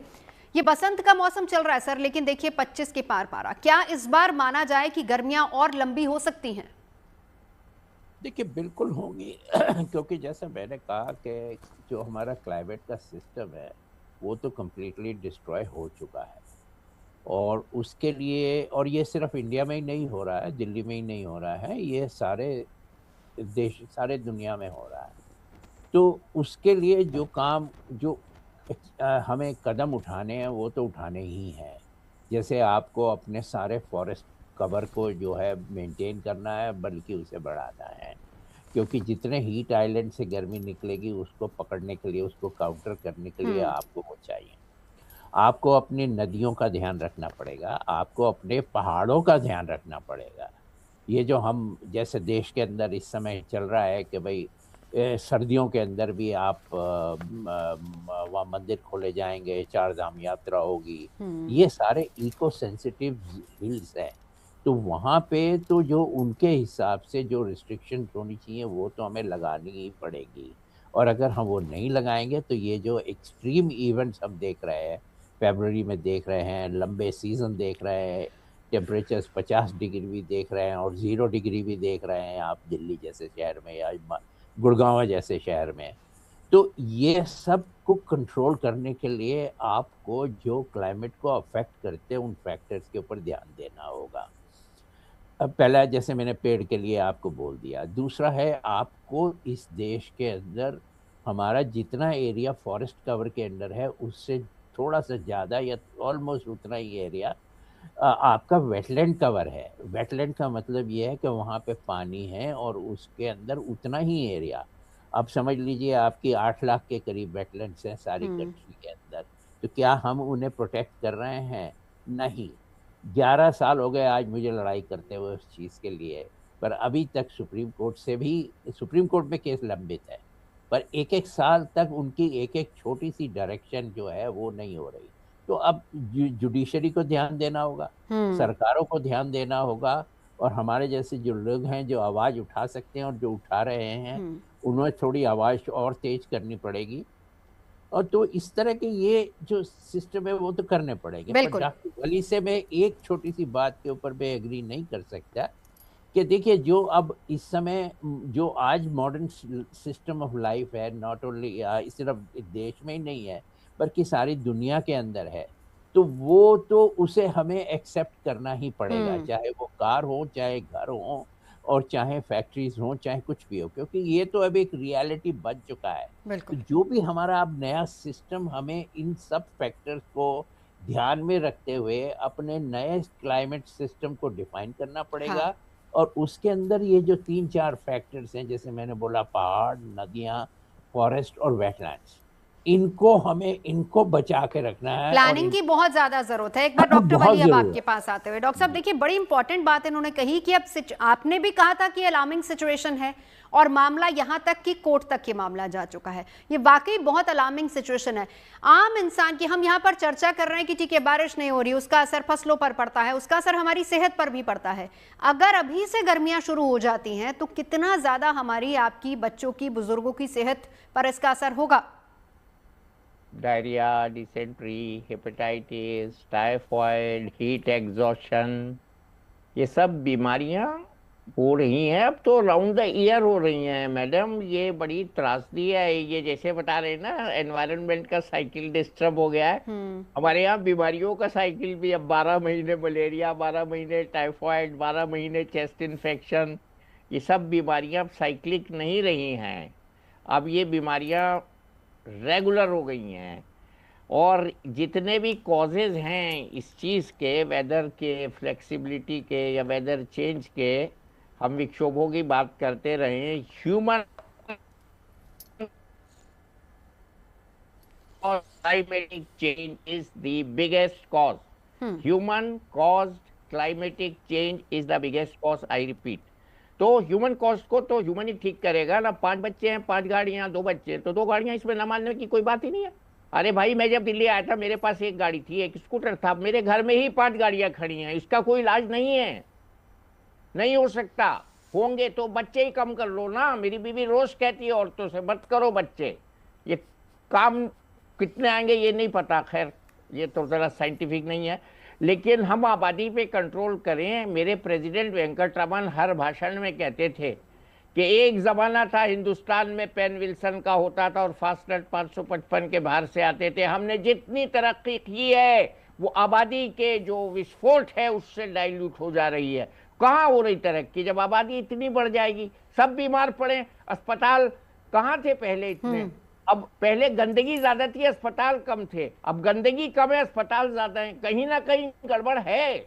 Speaker 1: ये बसंत का मौसम चल रहा है सर, लेकिन देखिए 25 के पार पारा, क्या इस बार माना जाए कि गर्मियां और लंबी हो सकती हैं?
Speaker 5: देखिए बिल्कुल होंगी क्योंकि जैसे मैंने कहा कि जो हमारा क्लाइमेट का सिस्टम है वो तो कम्प्लीटली डिस्ट्रॉय हो चुका है। और उसके लिए, और ये सिर्फ इंडिया में ही नहीं हो रहा है, दिल्ली में ही नहीं हो रहा है, ये सारे देश, सारे दुनिया में हो रहा है। तो उसके लिए जो काम जो हमें कदम उठाने हैं वो तो उठाने ही हैं। जैसे आपको अपने सारे फॉरेस्ट कवर को जो है मेंटेन करना है, बल्कि उसे बढ़ाना है, क्योंकि जितने हीट आइलैंड से गर्मी निकलेगी उसको पकड़ने के लिए, उसको काउंटर करने के लिए आपको वो चाहिए। आपको अपनी नदियों का ध्यान रखना पड़ेगा, आपको अपने पहाड़ों का ध्यान रखना पड़ेगा। ये जो हम जैसे देश के अंदर इस समय चल रहा है कि भाई सर्दियों के अंदर भी आप वहाँ मंदिर खोले जाएंगे, चार धाम यात्रा होगी, ये सारे इको सेंसिटिव हिल्स हैं। तो वहाँ पे तो जो उनके हिसाब से जो रिस्ट्रिक्शन होनी चाहिए वो तो हमें लगानी ही पड़ेगी। और अगर हम वो नहीं लगाएंगे तो ये जो एक्सट्रीम इवेंट्स हम देख रहे हैं, फरवरी में देख रहे हैं, लंबे सीजन देख रहे हैं, टेम्परेचर्स 50 डिग्री भी देख रहे हैं और 0 डिग्री भी देख रहे हैं आप दिल्ली जैसे शहर में या गुड़गांव जैसे शहर में। तो ये सब को कंट्रोल करने के लिए आपको जो क्लाइमेट को अफेक्ट करते हैं उन फैक्टर्स के ऊपर ध्यान देना होगा। अब पहला जैसे मैंने पेड़ के लिए आपको बोल दिया, दूसरा है आपको इस देश के अंदर हमारा जितना एरिया फॉरेस्ट कवर के अंदर है उससे थोड़ा सा ज़्यादा या ऑलमोस्ट उतना ही एरिया आपका वेटलैंड कवर है। वेटलैंड का मतलब ये है कि वहाँ पे पानी है और उसके अंदर उतना ही एरिया, आप समझ लीजिए आपकी 8 लाख के करीब वेटलैंड्स हैं सारी कंट्री के अंदर। तो क्या हम उन्हें प्रोटेक्ट कर रहे हैं? नहीं। 11 साल हो गए आज मुझे लड़ाई करते हुए उस चीज़ के लिए, पर अभी तक सुप्रीम कोर्ट में केस लंबित है, पर एक साल तक उनकी एक छोटी सी डायरेक्शन जो है वो नहीं हो रही। तो अब जुडिशरी को ध्यान देना होगा, सरकारों को ध्यान देना होगा, और हमारे जैसे जो लोग हैं जो आवाज़ उठा सकते हैं और जो उठा रहे हैं उन्हें थोड़ी आवाज़ और तेज करनी पड़ेगी। और तो इस तरह के ये जो सिस्टम है वो तो करने पड़ेंगे। पर डॉक्टर वली से मैं एक छोटी सी बात के ऊपर मैं एग्री नहीं कर सकता कि देखिए जो अब इस समय जो आज मॉडर्न सिस्टम ऑफ लाइफ है, नॉट ओनली सिर्फ देश में ही नहीं है बल्कि सारी दुनिया के अंदर है, तो वो तो उसे हमें एक्सेप्ट करना ही पड़ेगा, चाहे वो कार हो, चाहे घर हो, और चाहे फैक्ट्रीज हो, चाहे कुछ भी हो, क्योंकि ये तो अब एक रियलिटी बन चुका है। तो जो भी हमारा अब नया सिस्टम, हमें इन सब फैक्टर्स को ध्यान में रखते हुए अपने नए क्लाइमेट सिस्टम को डिफाइन करना पड़ेगा। हाँ। और उसके अंदर ये जो 3-4 फैक्टर्स हैं, जैसे मैंने बोला पहाड़, नदियाँ, फॉरेस्ट और वेटलैंड्स, इनको बचा के रखना है।
Speaker 1: प्लानिंग की बहुत ज्यादा जरूरत है। एक बार डॉक्टर वली अब आपके पास आते हुए, डॉक्टर साहब देखिए बड़ी इंपॉर्टेंट बात इन्होंने कही कि अब आपने भी कहा था कि अलार्मिंग सिचुएशन है और मामला यहां तक कि कोर्ट तक ये मामला जा चुका है। ये वाकई बहुत अलार्मिंग सिचुएशन है। आम इंसान की, हम यहाँ पर चर्चा कर रहे हैं कि ठीक है बारिश नहीं हो रही, उसका असर फसलों पर पड़ता है, उसका असर हमारी सेहत पर भी पड़ता है। अगर अभी से गर्मियां शुरू हो जाती हैं तो कितना ज्यादा हमारी, आपकी, बच्चों की, बुजुर्गों की सेहत पर इसका असर होगा।
Speaker 7: Diarrhoea, dysentery, hepatitis, typhoid, heat exhaustion, ये सब बीमारियां हो रही हैं। अब तो राउंड द ईयर हो रही हैं मैडम। ये बड़ी त्रासदी है। ये जैसे बता रहे हैं ना, एनवायरनमेंट का साइकिल डिस्टर्ब हो गया है। हमारे यहाँ बीमारियों का साइकिल भी अब 12 महीने मलेरिया, 12 महीने टाइफॉइड, 12 महीने चेस्ट इन्फेक्शन, ये सब बीमारियां अब साइक्लिक नहीं रही हैं। अब ये बीमारियां रेगुलर हो गई हैं। और जितने भी कॉजेज हैं इस चीज़ के, वेदर के, फ्लेक्सिबिलिटी के या वेदर चेंज के, हम विक्षोभों की बात करते रहे, human climatic change is the biggest cause. Human caused climatic change is the biggest cause, I repeat. तो ह्यूमन कॉस्ट को तो ह्यूमन ही ठीक करेगा ना। 5 बच्चे हैं, 5 गाड़ियां, 2 बच्चे, तो 2 गाड़ियां, इसमें ना मानने की कोई बात ही नहीं है। अरे भाई, मैं जब दिल्ली आया था मेरे पास 1 गाड़ी थी, 1 स्कूटर था, मेरे घर में ही 5 गाड़ियां खड़ी हैं। इसका कोई इलाज नहीं है, नहीं हो सकता। होंगे तो बच्चे ही कम कर लो ना। मेरी बीवी रोज कहती है औरतों से, मत करो बच्चे। ये काम कितने आएंगे ये नहीं पता, खैर ये तो ज़रा साइंटिफिक नहीं है, लेकिन हम आबादी पे कंट्रोल करें। मेरे प्रेसिडेंट वेंकटरमन हर भाषण में कहते थे कि एक ज़माना था हिंदुस्तान में पेन विल्सन का होता था और फास्टनेट 555 के बाहर से आते थे। हमने जितनी तरक्की की है वो आबादी के जो विस्फोट है उससे डाइल्यूट हो जा रही है। कहाँ हो रही तरक्की जब आबादी इतनी बढ़ जाएगी? सब बीमार पड़े, अस्पताल कहाँ थे पहले इतने? अब पहले गंदगी ज्यादा थी, अस्पताल कम थे, अब गंदगी कम है, अस्पताल ज्यादा है। कहीं ना कहीं गड़बड़ है।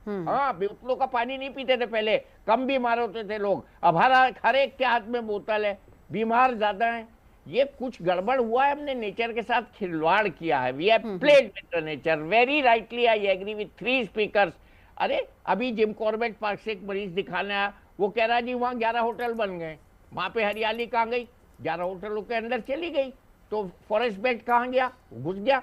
Speaker 7: हाँ, बोतलों का पानी नहीं पीते थे पहले, कम बीमार होते थे लोग, अब हर एक के हाथ में बोतल है, बीमार ज्यादा है। ये कुछ गड़बड़ हुआ है, हमने नेचर के साथ खिलवाड़ किया है। We have played with the nature. Very rightly I agree with 3 speakers. अरे अभी जिम कॉर्बेट पार्क से एक मरीज दिखाने आया, वो कह रहा जी वहाँ 11 होटल बन गए, वहां पे हरियाली कहाँ गई? 11 होटलों के अंदर चली गई, तो फॉरेस्ट बेल्ट कहाँ गया? घुस गया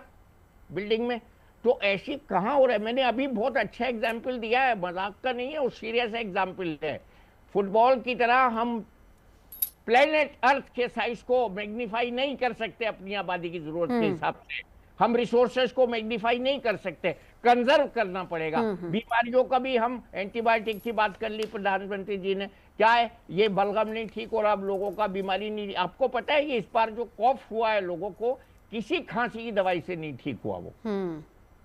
Speaker 7: बिल्डिंग में। तो ऐसी कहाँ हो रहा है? मैंने अभी बहुत अच्छा एग्जाम्पल दिया है, मजाक का नहीं है, वो सीरियस एग्जाम्पल है। फुटबॉल की तरह हम प्लेनेट अर्थ के साइज को मैग्नीफाई नहीं कर सकते अपनी आबादी की जरूरत के हिसाब से। हम रिसोर्सेज को मैग्नीफाई नहीं कर सकते, कंजर्व करना पड़ेगा। बीमारियों का भी हम एंटीबायोटिक की बात कर ली प्रधानमंत्री जी ने, क्या है ये बलगम नहीं ठीक हो रहा, अब लोगों का बीमारी नहीं। आपको पता है ये इस बार जो कॉफ हुआ है लोगों को, किसी खांसी की दवाई से नहीं ठीक हुआ। वो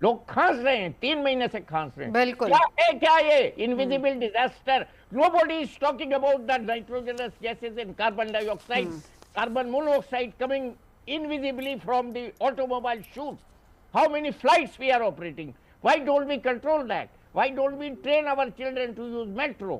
Speaker 7: लोग खांस रहे हैं, 3 महीने से खांस रहे हैं।
Speaker 1: बिल्कुल।
Speaker 7: क्या है क्या ये invisible disaster? Nobody is talking about the nitrogenous gases and carbon dioxide, carbon monoxide coming invisibly from the automobile chutes. How many flights we are operating? Why don't we control that? Why don't we train our children to use metro?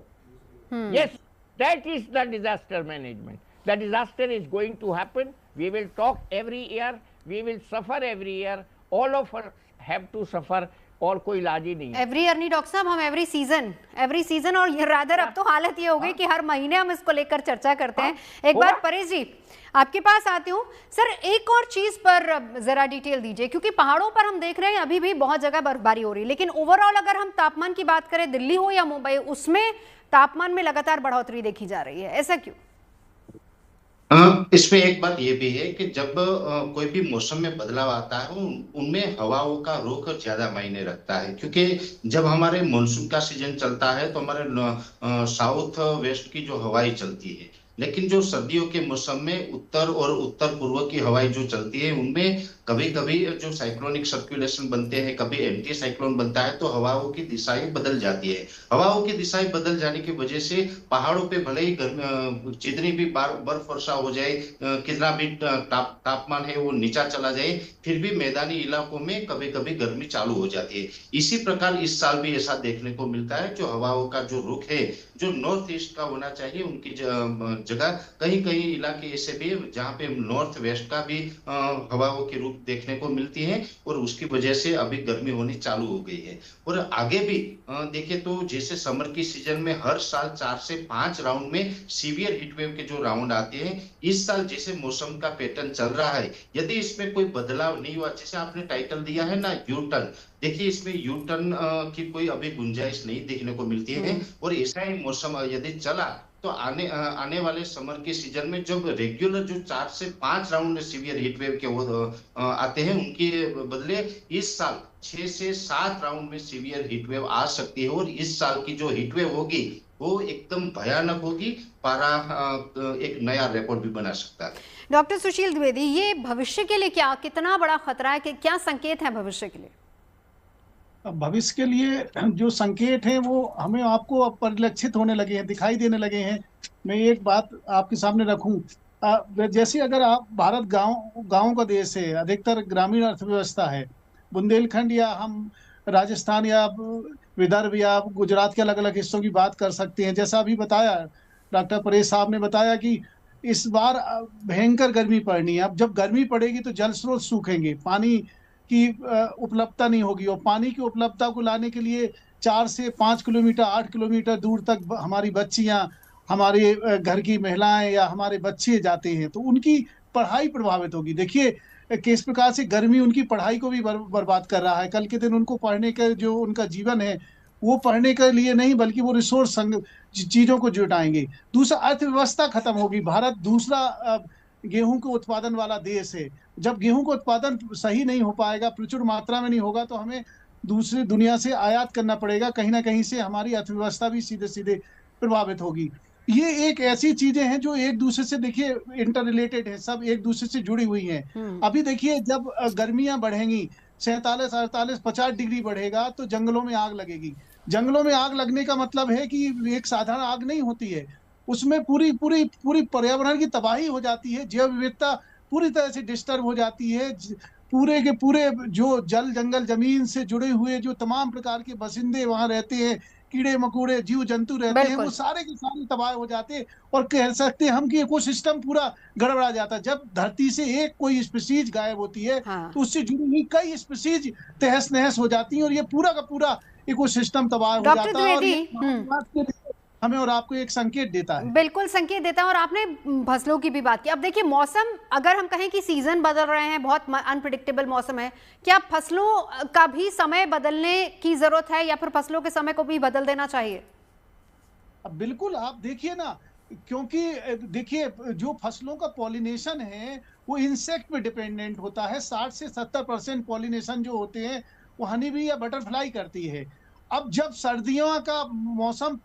Speaker 7: Yes, that is the disaster management. The disaster is going to happen. We will talk every year. We will suffer every year. All of us have to suffer. और कोई इलाज ही नहीं है।
Speaker 1: Every year नहीं doctor साहब, हम every season और ये रादर अब तो हालत ये हो गई कि हर महीने हम इसको लेकर चर्चा करते हैं। एक बार परेश जी आपके पास आती हूँ। सर एक और चीज पर जरा डिटेल दीजिए, क्योंकि पहाड़ों पर हम देख रहे हैं अभी भी बहुत जगह बर्फबारी हो रही है, लेकिन ओवरऑल अगर हम तापमान की बात करें, दिल्ली हो या मुंबई, उसमें तापमान में लगातार बढ़ोतरी देखी जा रही है, ऐसा क्यों?
Speaker 4: इसमें एक बात ये भी है कि जब कोई भी मौसम में बदलाव आता है उनमें हवाओं का रुख ज्यादा मायने रखता है, क्योंकि जब हमारे मानसून का सीजन चलता है तो हमारे साउथ वेस्ट की जो हवाएं चलती है, लेकिन जो सर्दियों के मौसम में उत्तर और उत्तर पूर्व की हवाएं जो चलती है उनमें कभी कभी जो साइक्लोनिक सर्कुलेशन बनते हैं, कभी एंटी साइक्लोन बनता है, तो हवाओं की दिशाएं बदल जाती है। हवाओं की दिशाएं बदल जाने की वजह से पहाड़ों पे भले ही जितनी भी बर्फ वर्षा हो जाए, कितना भी तापमान है वो नीचा चला जाए, फिर भी मैदानी इलाकों में कभी कभी गर्मी चालू हो जाती है। इसी प्रकार इस साल भी ऐसा देखने को मिलता है, जो हवाओं का जो रुख है जो नॉर्थ ईस्ट का होना चाहिए, उनकी जगह कहीं कहीं इलाके ऐसे भी जहाँ पे नॉर्थ वेस्ट का भी हवाओं की रुख देखने को मिलती है, और उसकी वजह से अभी गर्मी होनी चालू हो गई है। और आगे भी देखें तो जैसे समर की सीजन में हर साल 4 से 5 राउंड में सीवियर हीटवेव के जो राउंड आते हैं, इस साल जैसे मौसम का पैटर्न चल रहा है, यदि इसमें कोई बदलाव नहीं हुआ, जैसे आपने टाइटल दिया है ना यू टर्न, देखिए इसमें यू टर्न की कोई अभी गुंजाइश नहीं देखने को मिलती है। और ऐसा ही मौसम यदि चला तो आने वाले समर के सीजन में जब रेगुलर जो 4 से 5 राउंड सीवियर हीटवेव के वो आते हैं, उनके बदले इस साल 6 से 7 राउंड में सीवियर हीटवेव आ सकती है। और इस साल की जो हीटवेव होगी वो एकदम भयानक होगी, पारा एक नया रिकॉर्ड भी बना सकता है।
Speaker 1: डॉक्टर सुशील द्विवेदी, ये भविष्य के लिए कितना बड़ा खतरा है, कि क्या संकेत है भविष्य के लिए?
Speaker 6: भविष्य के लिए जो संकेत हैं वो हमें आपको परिलक्षित होने लगे हैं, दिखाई देने लगे हैं। मैं एक बात आपके सामने रखूं, जैसे अगर आप भारत गांव का देश है, अधिकतर ग्रामीण अर्थव्यवस्था है, बुंदेलखंड या हम राजस्थान या विदर्भ या गुजरात के अलग अलग हिस्सों की बात कर सकते हैं। जैसा अभी बताया डॉक्टर परेश साहब ने बताया कि इस बार भयंकर गर्मी पड़नी है। अब जब गर्मी पड़ेगी तो जल स्रोत सूखेंगे, पानी की उपलब्धता नहीं होगी, और पानी की उपलब्धता को लाने के लिए 4 से 5 किलोमीटर 8 किलोमीटर दूर तक हमारी बच्चियां, हमारे घर की महिलाएं या हमारे बच्चे जाते हैं, तो उनकी पढ़ाई प्रभावित होगी। देखिए किस प्रकार से गर्मी उनकी पढ़ाई को भी बर्बाद कर रहा है। कल के दिन उनको पढ़ने का जो उनका जीवन है वो पढ़ने के लिए नहीं, बल्कि वो रिसोर्स चीजों को जुटाएंगे। दूसरा, अर्थव्यवस्था खत्म होगी। भारत दूसरा गेहूं के उत्पादन वाला देश है। जब गेहूं का उत्पादन सही नहीं हो पाएगा, प्रचुर मात्रा में नहीं होगा, तो हमें दूसरी दुनिया से आयात करना पड़ेगा। कहीं ना कहीं से हमारी अर्थव्यवस्था भी सीधे सीधे प्रभावित होगी। ये एक ऐसी चीजें हैं जो एक दूसरे से देखिए इंटर रिलेटेड है, सब एक दूसरे से जुड़ी हुई हैं। अभी देखिए जब गर्मियां बढ़ेंगी, 47, 48, 50 डिग्री बढ़ेगा, तो जंगलों में आग लगेगी। जंगलों में आग लगने का मतलब है कि एक साधारण आग नहीं होती है, उसमें पूरी पूरी पूरी पर्यावरण की तबाही हो जाती है, जैव विविधता पूरी तरह से डिस्टर्ब हो जाती है। पूरे के पूरे जो जल जंगल जमीन से जुड़े हुए जो तमाम प्रकार के बसिंदे वहां रहते हैं, कीड़े मकोड़े जीव जंतु रहते हैं, वो
Speaker 1: बिल्कुल।
Speaker 6: सारे के सारे तबाह हो जाते हैं। और कह सकते हैं हम कि इकोसिस्टम पूरा गड़बड़ा जाता है। जब धरती से एक कोई स्पीशीज गायब होती है
Speaker 1: हाँ।
Speaker 6: तो उससे जुड़ी हुई कई स्पीशीज तहस नहस हो जाती हैं और ये पूरा का पूरा इकोसिस्टम तबाह हो
Speaker 1: डॉक्टर
Speaker 6: जाता है। और
Speaker 1: द्विवेदी।
Speaker 6: ये मानव के लिए हमें और आपको एक संकेत देता है।
Speaker 1: बिल्कुल संकेत देता है। और आपने फसलों की भी बात की। अब देखिए मौसम, अगर हम कहें कि सीजन बदल रहे हैं, बहुत अनप्रिडिक्टेबल मौसम है, क्या फसलों का भी समय बदलने की जरूरत है या फिर फसलों के समय को भी बदल देना चाहिए?
Speaker 6: अब बिल्कुल आप देखिए ना, क्योंकि देखिए जो फसलों का पॉलिनेशन है वो इंसेक्ट पे डिपेंडेंट होता है। 60 से 70% पॉलिनेशन जो होते हैं वो हनी बी या बटरफ्लाई करती है। अब जब सर्दियों का मौसम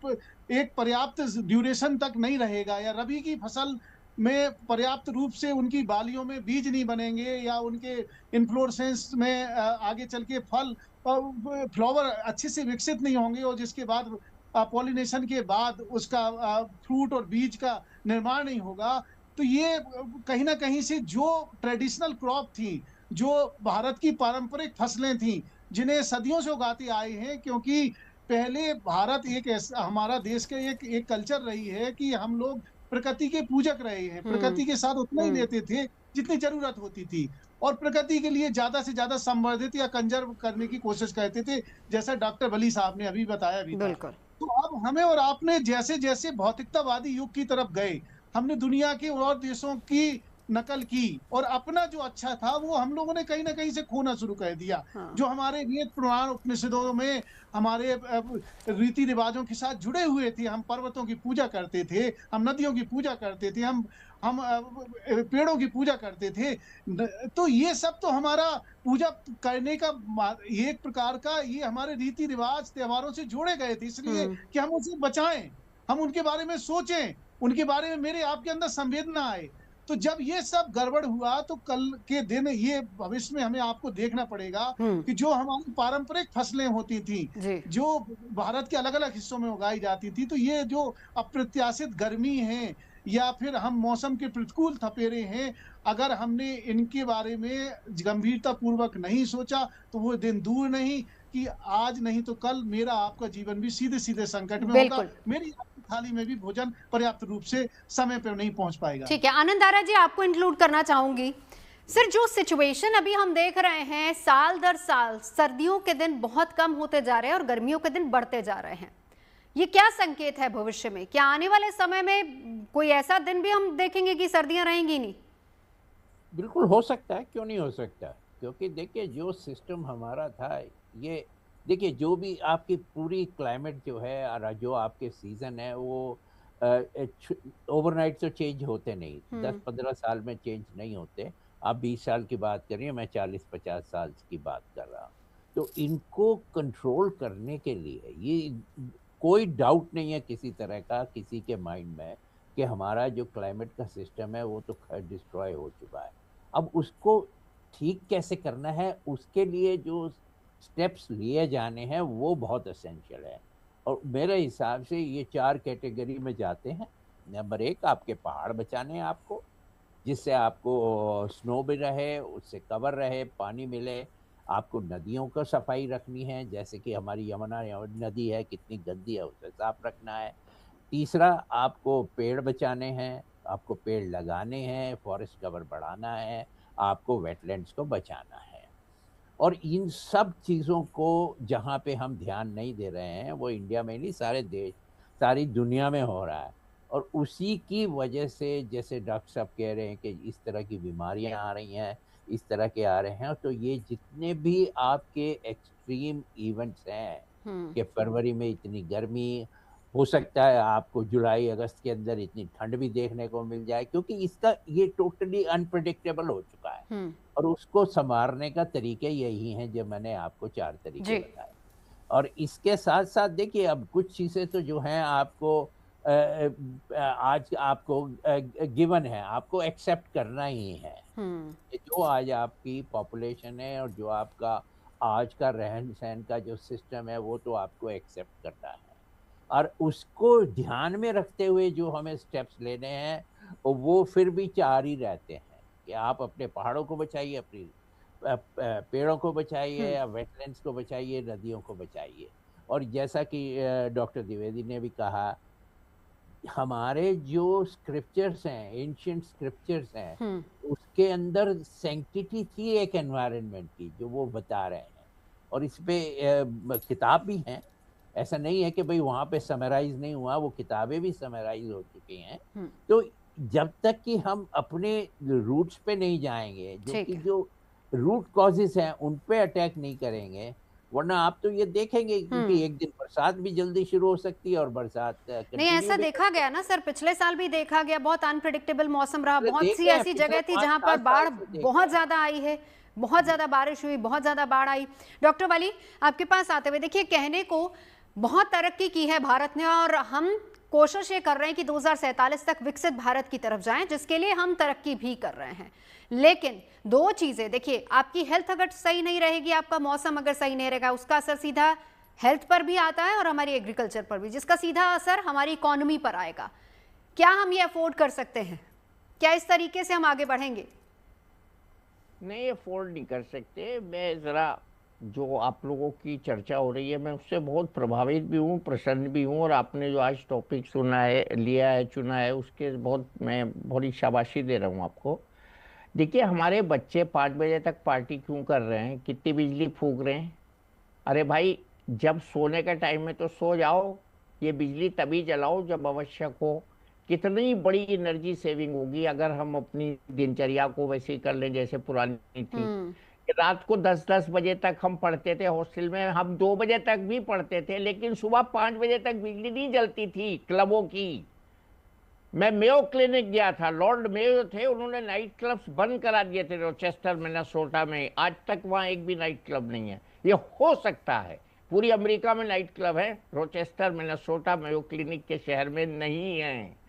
Speaker 6: एक पर्याप्त ड्यूरेशन तक नहीं रहेगा या रबी की फसल में पर्याप्त रूप से उनकी बालियों में बीज नहीं बनेंगे या उनके इन्फ्लोरेसेंस में आगे चल के फल और फ्लावर अच्छे से विकसित नहीं होंगे, और जिसके बाद पॉलिनेशन के बाद उसका फ्रूट और बीज का निर्माण नहीं होगा, तो ये कहीं ना कहीं से जो ट्रेडिशनल क्रॉप थी, जो भारत की पारंपरिक फसलें थी, जिन्हें सदियों से उगाते आए हैं, क्योंकि पहले भारत एक ऐसा हमारा देश का एक एक कल्चर रही है कि हम लोग प्रकृति के पूजक रहे हैं,
Speaker 1: हम्म।
Speaker 6: प्रकृति के साथ उतना ही
Speaker 1: हम्म।
Speaker 6: लेते थे जितनी जरूरत होती थी, और प्रकृति के लिए ज्यादा से ज्यादा संवर्धित या कंजर्व करने की कोशिश करते थे, जैसा डॉक्टर वली साहब ने अभी बताया भी था।
Speaker 1: बिल्कुल।
Speaker 6: तो अब हमें और आपने जैसे जैसे भौतिकतावादी युग की तरफ गए, हमने दुनिया के और देशों की नकल की और अपना जो अच्छा था वो हम लोगों ने कहीं ना कहीं से खोना शुरू कर दिया।
Speaker 1: हाँ।
Speaker 6: जो हमारे वेद पुराण उपनिषदों में हमारे रीति रिवाजों के साथ जुड़े हुए थे, हम पर्वतों की पूजा करते थे, हम नदियों की पूजा करते थे, हम पेड़ों की पूजा करते थे। तो ये सब तो हमारा पूजा करने का एक प्रकार का ये हमारे रीति रिवाज त्योहारों से जोड़े गए थे, इसलिए
Speaker 1: हम्म।
Speaker 6: कि हम उसे बचाएं, हम उनके बारे में सोचें, उनके बारे में मेरे आपके अंदर संवेदना आए। तो जब ये सब गड़बड़ हुआ तो कल के दिन ये भविष्य में हमें आपको देखना पड़ेगा
Speaker 1: हम्म।
Speaker 6: कि जो हमारी पारंपरिक फसलें होती थी,
Speaker 1: जी।
Speaker 6: जो भारत के अलग अलग हिस्सों में उगाई जाती थी, तो ये जो अप्रत्याशित गर्मी है या फिर हम मौसम के प्रतिकूल थपेरे हैं, अगर हमने इनके बारे में गंभीरता पूर्वक नहीं सोचा तो वो दिन दूर नहीं कि आज नहीं तो कल मेरा आपका जीवन भी सीधे सीधे संकट में होगा,
Speaker 1: बिल्कुल।
Speaker 6: मेरी आपकी थाली में भी भोजन पर्याप्त रूप से समय पर नहीं पहुंच पाएगा।
Speaker 1: ठीक है, आनंद आरा जी आपको इंक्लूड करना चाहूंगी। सर, जो सिचुएशन अभी हम देख रहे हैं, साल दर साल सर्दियों के दिन बहुत कम होते जा रहे हैं और गर्मियों के दिन बढ़ते जा रहे हैं, ये क्या संकेत है भविष्य में? क्या आने वाले समय में कोई ऐसा दिन भी हम देखेंगे कि सर्दियां रहेंगी नहीं?
Speaker 5: बिल्कुल हो सकता है, क्यों नहीं हो सकता। क्योंकि देखिए जो सिस्टम हमारा था, ये देखिए जो भी आपकी पूरी क्लाइमेट जो है और जो आपके सीजन है वो ओवरनाइट तो चेंज होते नहीं, 10-15 साल में चेंज नहीं होते। आप 20 साल की बात करिए, मैं 40-50 साल की बात कर रहा हूँ। तो इनको कंट्रोल करने के लिए ये कोई डाउट नहीं है किसी तरह का किसी के माइंड में कि हमारा जो क्लाइमेट का सिस्टम है वो तो डिस्ट्रॉय हो चुका है। अब उसको ठीक कैसे करना है, उसके लिए जो स्टेप्स लिए जाने हैं वो बहुत एसेंशियल है। और मेरे हिसाब से ये 4 कैटेगरी में जाते हैं। नंबर 1, आपके पहाड़ बचाने हैं आपको, जिससे आपको स्नो भी रहे, उससे कवर रहे, पानी मिले। आपको नदियों का सफाई रखनी है, जैसे कि हमारी यमुना नदी है, कितनी गंदी है, उसे साफ रखना है। तीसरा, आपको पेड़ बचाने हैं, आपको पेड़ लगाने हैं, फॉरेस्ट कवर बढ़ाना है, आपको वेटलैंड्स को बचाना है। और इन सब चीज़ों को जहाँ पे हम ध्यान नहीं दे रहे हैं, वो इंडिया में नहीं, सारे देश, सारी दुनिया में हो रहा है। और उसी की वजह से, जैसे डॉक्टर साहब कह रहे हैं कि इस तरह की बीमारियां आ रही हैं, इस तरह के आ रहे हैं, तो ये जितने भी आपके एक्सट्रीम इवेंट्स हैं कि फरवरी में इतनी गर्मी, हो सकता है आपको जुलाई अगस्त के अंदर इतनी ठंड भी देखने को मिल जाए, क्योंकि इसका ये टोटली अनप्रेडिक्टेबल हो चुका है। और उसको संवारने का तरीके यही हैं जो मैंने आपको 4 तरीके बताए। और इसके साथ साथ देखिए अब कुछ चीज़ें तो जो हैं आपको आज आपको गिवन है, आपको एक्सेप्ट करना ही है कि जो आज आपकी पॉपुलेशन है और जो आपका आज का रहन सहन का जो सिस्टम है वो तो आपको एक्सेप्ट करना है। और उसको ध्यान में रखते हुए जो हमें स्टेप्स लेने हैं वो फिर भी 4 ही रहते हैं कि आप अपने पहाड़ों को बचाइए, अपनी पेड़ों को बचाइए, या वेटलैंड्स को बचाइए, नदियों को बचाइए। और जैसा कि डॉक्टर द्विवेदी ने भी कहा, हमारे जो स्क्रिप्चर्स हैं, एंशिएंट स्क्रिप्चर्स हैं, उसके अंदर सैंक्टिटी थी एक एनवायरनमेंट की, जो वो बता रहे हैं। और इस पे किताब भी हैं, ऐसा नहीं है कि भाई वहाँ पे समराइज नहीं हुआ, वो किताबें भी समराइज हो चुकी हैं। तो जब तक कि हम अपने रूट्स पे नहीं जाएंगे, जो रूट कॉजेस हैं उन पे अटैक नहीं करेंगे, वरना आप तो ये देखेंगे क्योंकि एक दिन बरसात भी जल्दी शुरू हो सकती है और बरसात
Speaker 1: नहीं, ऐसा देखा गया ना सर, पिछले साल भी देखा गया, बहुत अनप्रेडिक्टेबल मौसम रहा, बहुत सी ऐसी जगह थी जहां पर बाढ़ बहुत ज्यादा आई है, बहुत ज्यादा बारिश हुई, बहुत ज्यादा बाढ़ आई। डॉक्टर वली, आपके पास आते हुए, देखिए कहने को बहुत तरक्की की है भारत ने और हम कोशिश ये कर रहे हैं कि 2047 तक विकसित भारत की तरफ जाएं, जिसके लिए हम तरक्की भी कर रहे हैं। लेकिन दो चीजें देखिए, आपकी हेल्थ अगर सही नहीं रहेगी, आपका मौसम अगर सही नहीं रहेगा, उसका असर सीधा हेल्थ पर भी आता है और हमारी एग्रीकल्चर पर भी, जिसका सीधा असर हमारी इकोनॉमी पर आएगा। क्या हम ये अफोर्ड कर सकते हैं? क्या इस तरीके से हम आगे बढ़ेंगे?
Speaker 7: नहीं, अफोर्ड नहीं कर सकते। मैं जरा जो आप लोगों की चर्चा हो रही है, मैं उससे बहुत प्रभावित भी हूँ, प्रसन्न भी हूँ। और आपने जो आज टॉपिक चुना है, उसके मैं बड़ी शाबाशी दे रहा हूँ आपको। देखिए, हमारे बच्चे 5 बजे तक पार्टी क्यों कर रहे हैं, कितनी बिजली फूक रहे हैं? अरे भाई, जब सोने का टाइम है तो सो जाओ, ये बिजली तभी जलाओ जब आवश्यक हो। कितनी बड़ी एनर्जी सेविंग होगी अगर हम अपनी दिनचर्या को वैसे ही कर लें जैसे पुरानी थी। रात को 10-10 बजे तक हम पढ़ते थे हॉस्टल में, हम 2 बजे तक भी पढ़ते थे, लेकिन सुबह 5 बजे तक बिजली नहीं जलती थी क्लबों की। मैं मेयो क्लिनिक गया था, लॉर्ड मेयो थे, उन्होंने नाइट क्लब्स बंद करा दिए थे रोचेस्टर मिनेसोटा में। आज तक वहाँ एक भी नाइट क्लब नहीं है। ये हो सकता है, पूरी अमेरिका में नाइट क्लब है, रोचेस्टर मिनेसोटा मेयो क्लिनिक के शहर में नहीं है।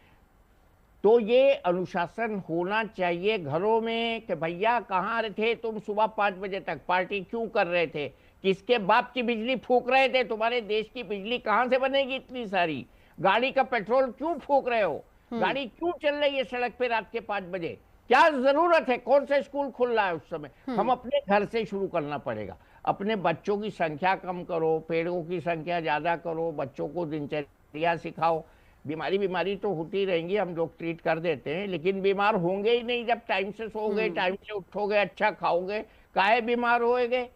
Speaker 7: तो ये अनुशासन होना चाहिए घरों में कि भैया कहाँ थे तुम, सुबह 5 बजे तक पार्टी क्यों कर रहे थे? किसके बाप की बिजली फूक रहे थे? तुम्हारे देश की बिजली कहाँ से बनेगी इतनी सारी? गाड़ी का पेट्रोल क्यों फूक रहे हो? गाड़ी क्यों चल रही है सड़क पे रात के 5 बजे? क्या जरूरत है? कौन सा स्कूल खुल रहा है उस समय? हम अपने घर से शुरू करना पड़ेगा। अपने बच्चों की संख्या कम करो, पेड़ों की संख्या ज्यादा करो, बच्चों को दिनचर्या सिखाओ। बीमारी तो होती रहेंगी, हम लोग ट्रीट कर देते हैं, लेकिन बीमार होंगे ही नहीं जब टाइम से सोओगे, टाइम से उठोगे, अच्छा खाओगे। काहे बीमार होएगे?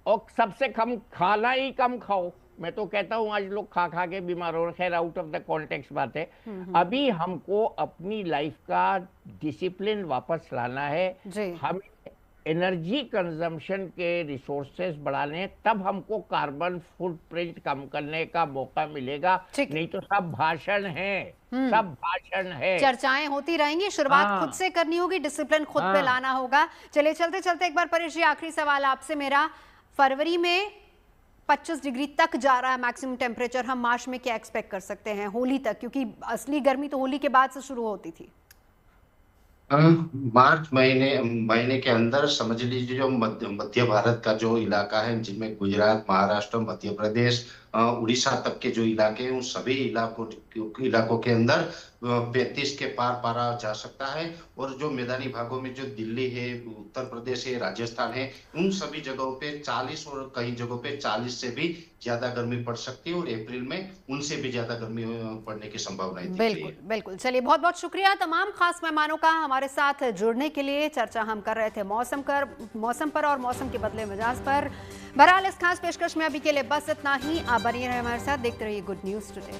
Speaker 7: और सबसे कम खाना ही कम खाओ। मैं तो कहता हूँ आज लोग खा खा के बीमार हो रहे। खैर, आउट ऑफ द कॉन्टेक्स्ट बात है। अभी हमको अपनी लाइफ का डिसिप्लिन वापस लाना है। हमें एनर्जी कंजम्पशन के रिसोर्सेज बढ़ाने, तब हमको कार्बन फुटप्रिंट कम करने का मौका मिलेगा। नहीं तो सब भाषण है, सब भाषण है।
Speaker 1: चर्चाएं होती रहेंगी, शुरुआत खुद से करनी होगी, डिसिप्लिन खुद पे लाना होगा। चलिए चलते चलते एक बार परेश जी, आखिरी सवाल आपसे मेरा। फरवरी में 25 डिग्री तक जा रहा है मैक्सिमम टेम्परेचर, हम मार्च में क्या एक्सपेक्ट कर सकते हैं होली तक, क्योंकि असली गर्मी तो होली के बाद से शुरू होती थी?
Speaker 4: मार्च महीने के अंदर समझ लीजिए जो मध्य भारत का जो इलाका है, जिनमें गुजरात, महाराष्ट्र, मध्य प्रदेश, उड़ीसा तक के जो इलाके हैं, उन सभी इलाकों के अंदर 35 के पार पारा जा सकता है। और जो मैदानी भागों में जो दिल्ली है, उत्तर प्रदेश है, राजस्थान है, उन सभी जगहों पे 40 और कई जगहों पे 40 से भी ज्यादा गर्मी पड़ सकती है। और अप्रैल में उनसे भी ज्यादा गर्मी पड़ने की संभावना है।
Speaker 1: बिल्कुल बिल्कुल। चलिए, बहुत बहुत शुक्रिया तमाम खास मेहमानों का हमारे साथ जुड़ने के लिए। चर्चा हम कर रहे थे मौसम पर और मौसम के बदले मिजाज पर। बहरहाल इस खास पेशकश में अभी के लिए बस इतना ही। आप बनिए रहे हमारे साथ, देखते रहिए गुड न्यूज टुडे।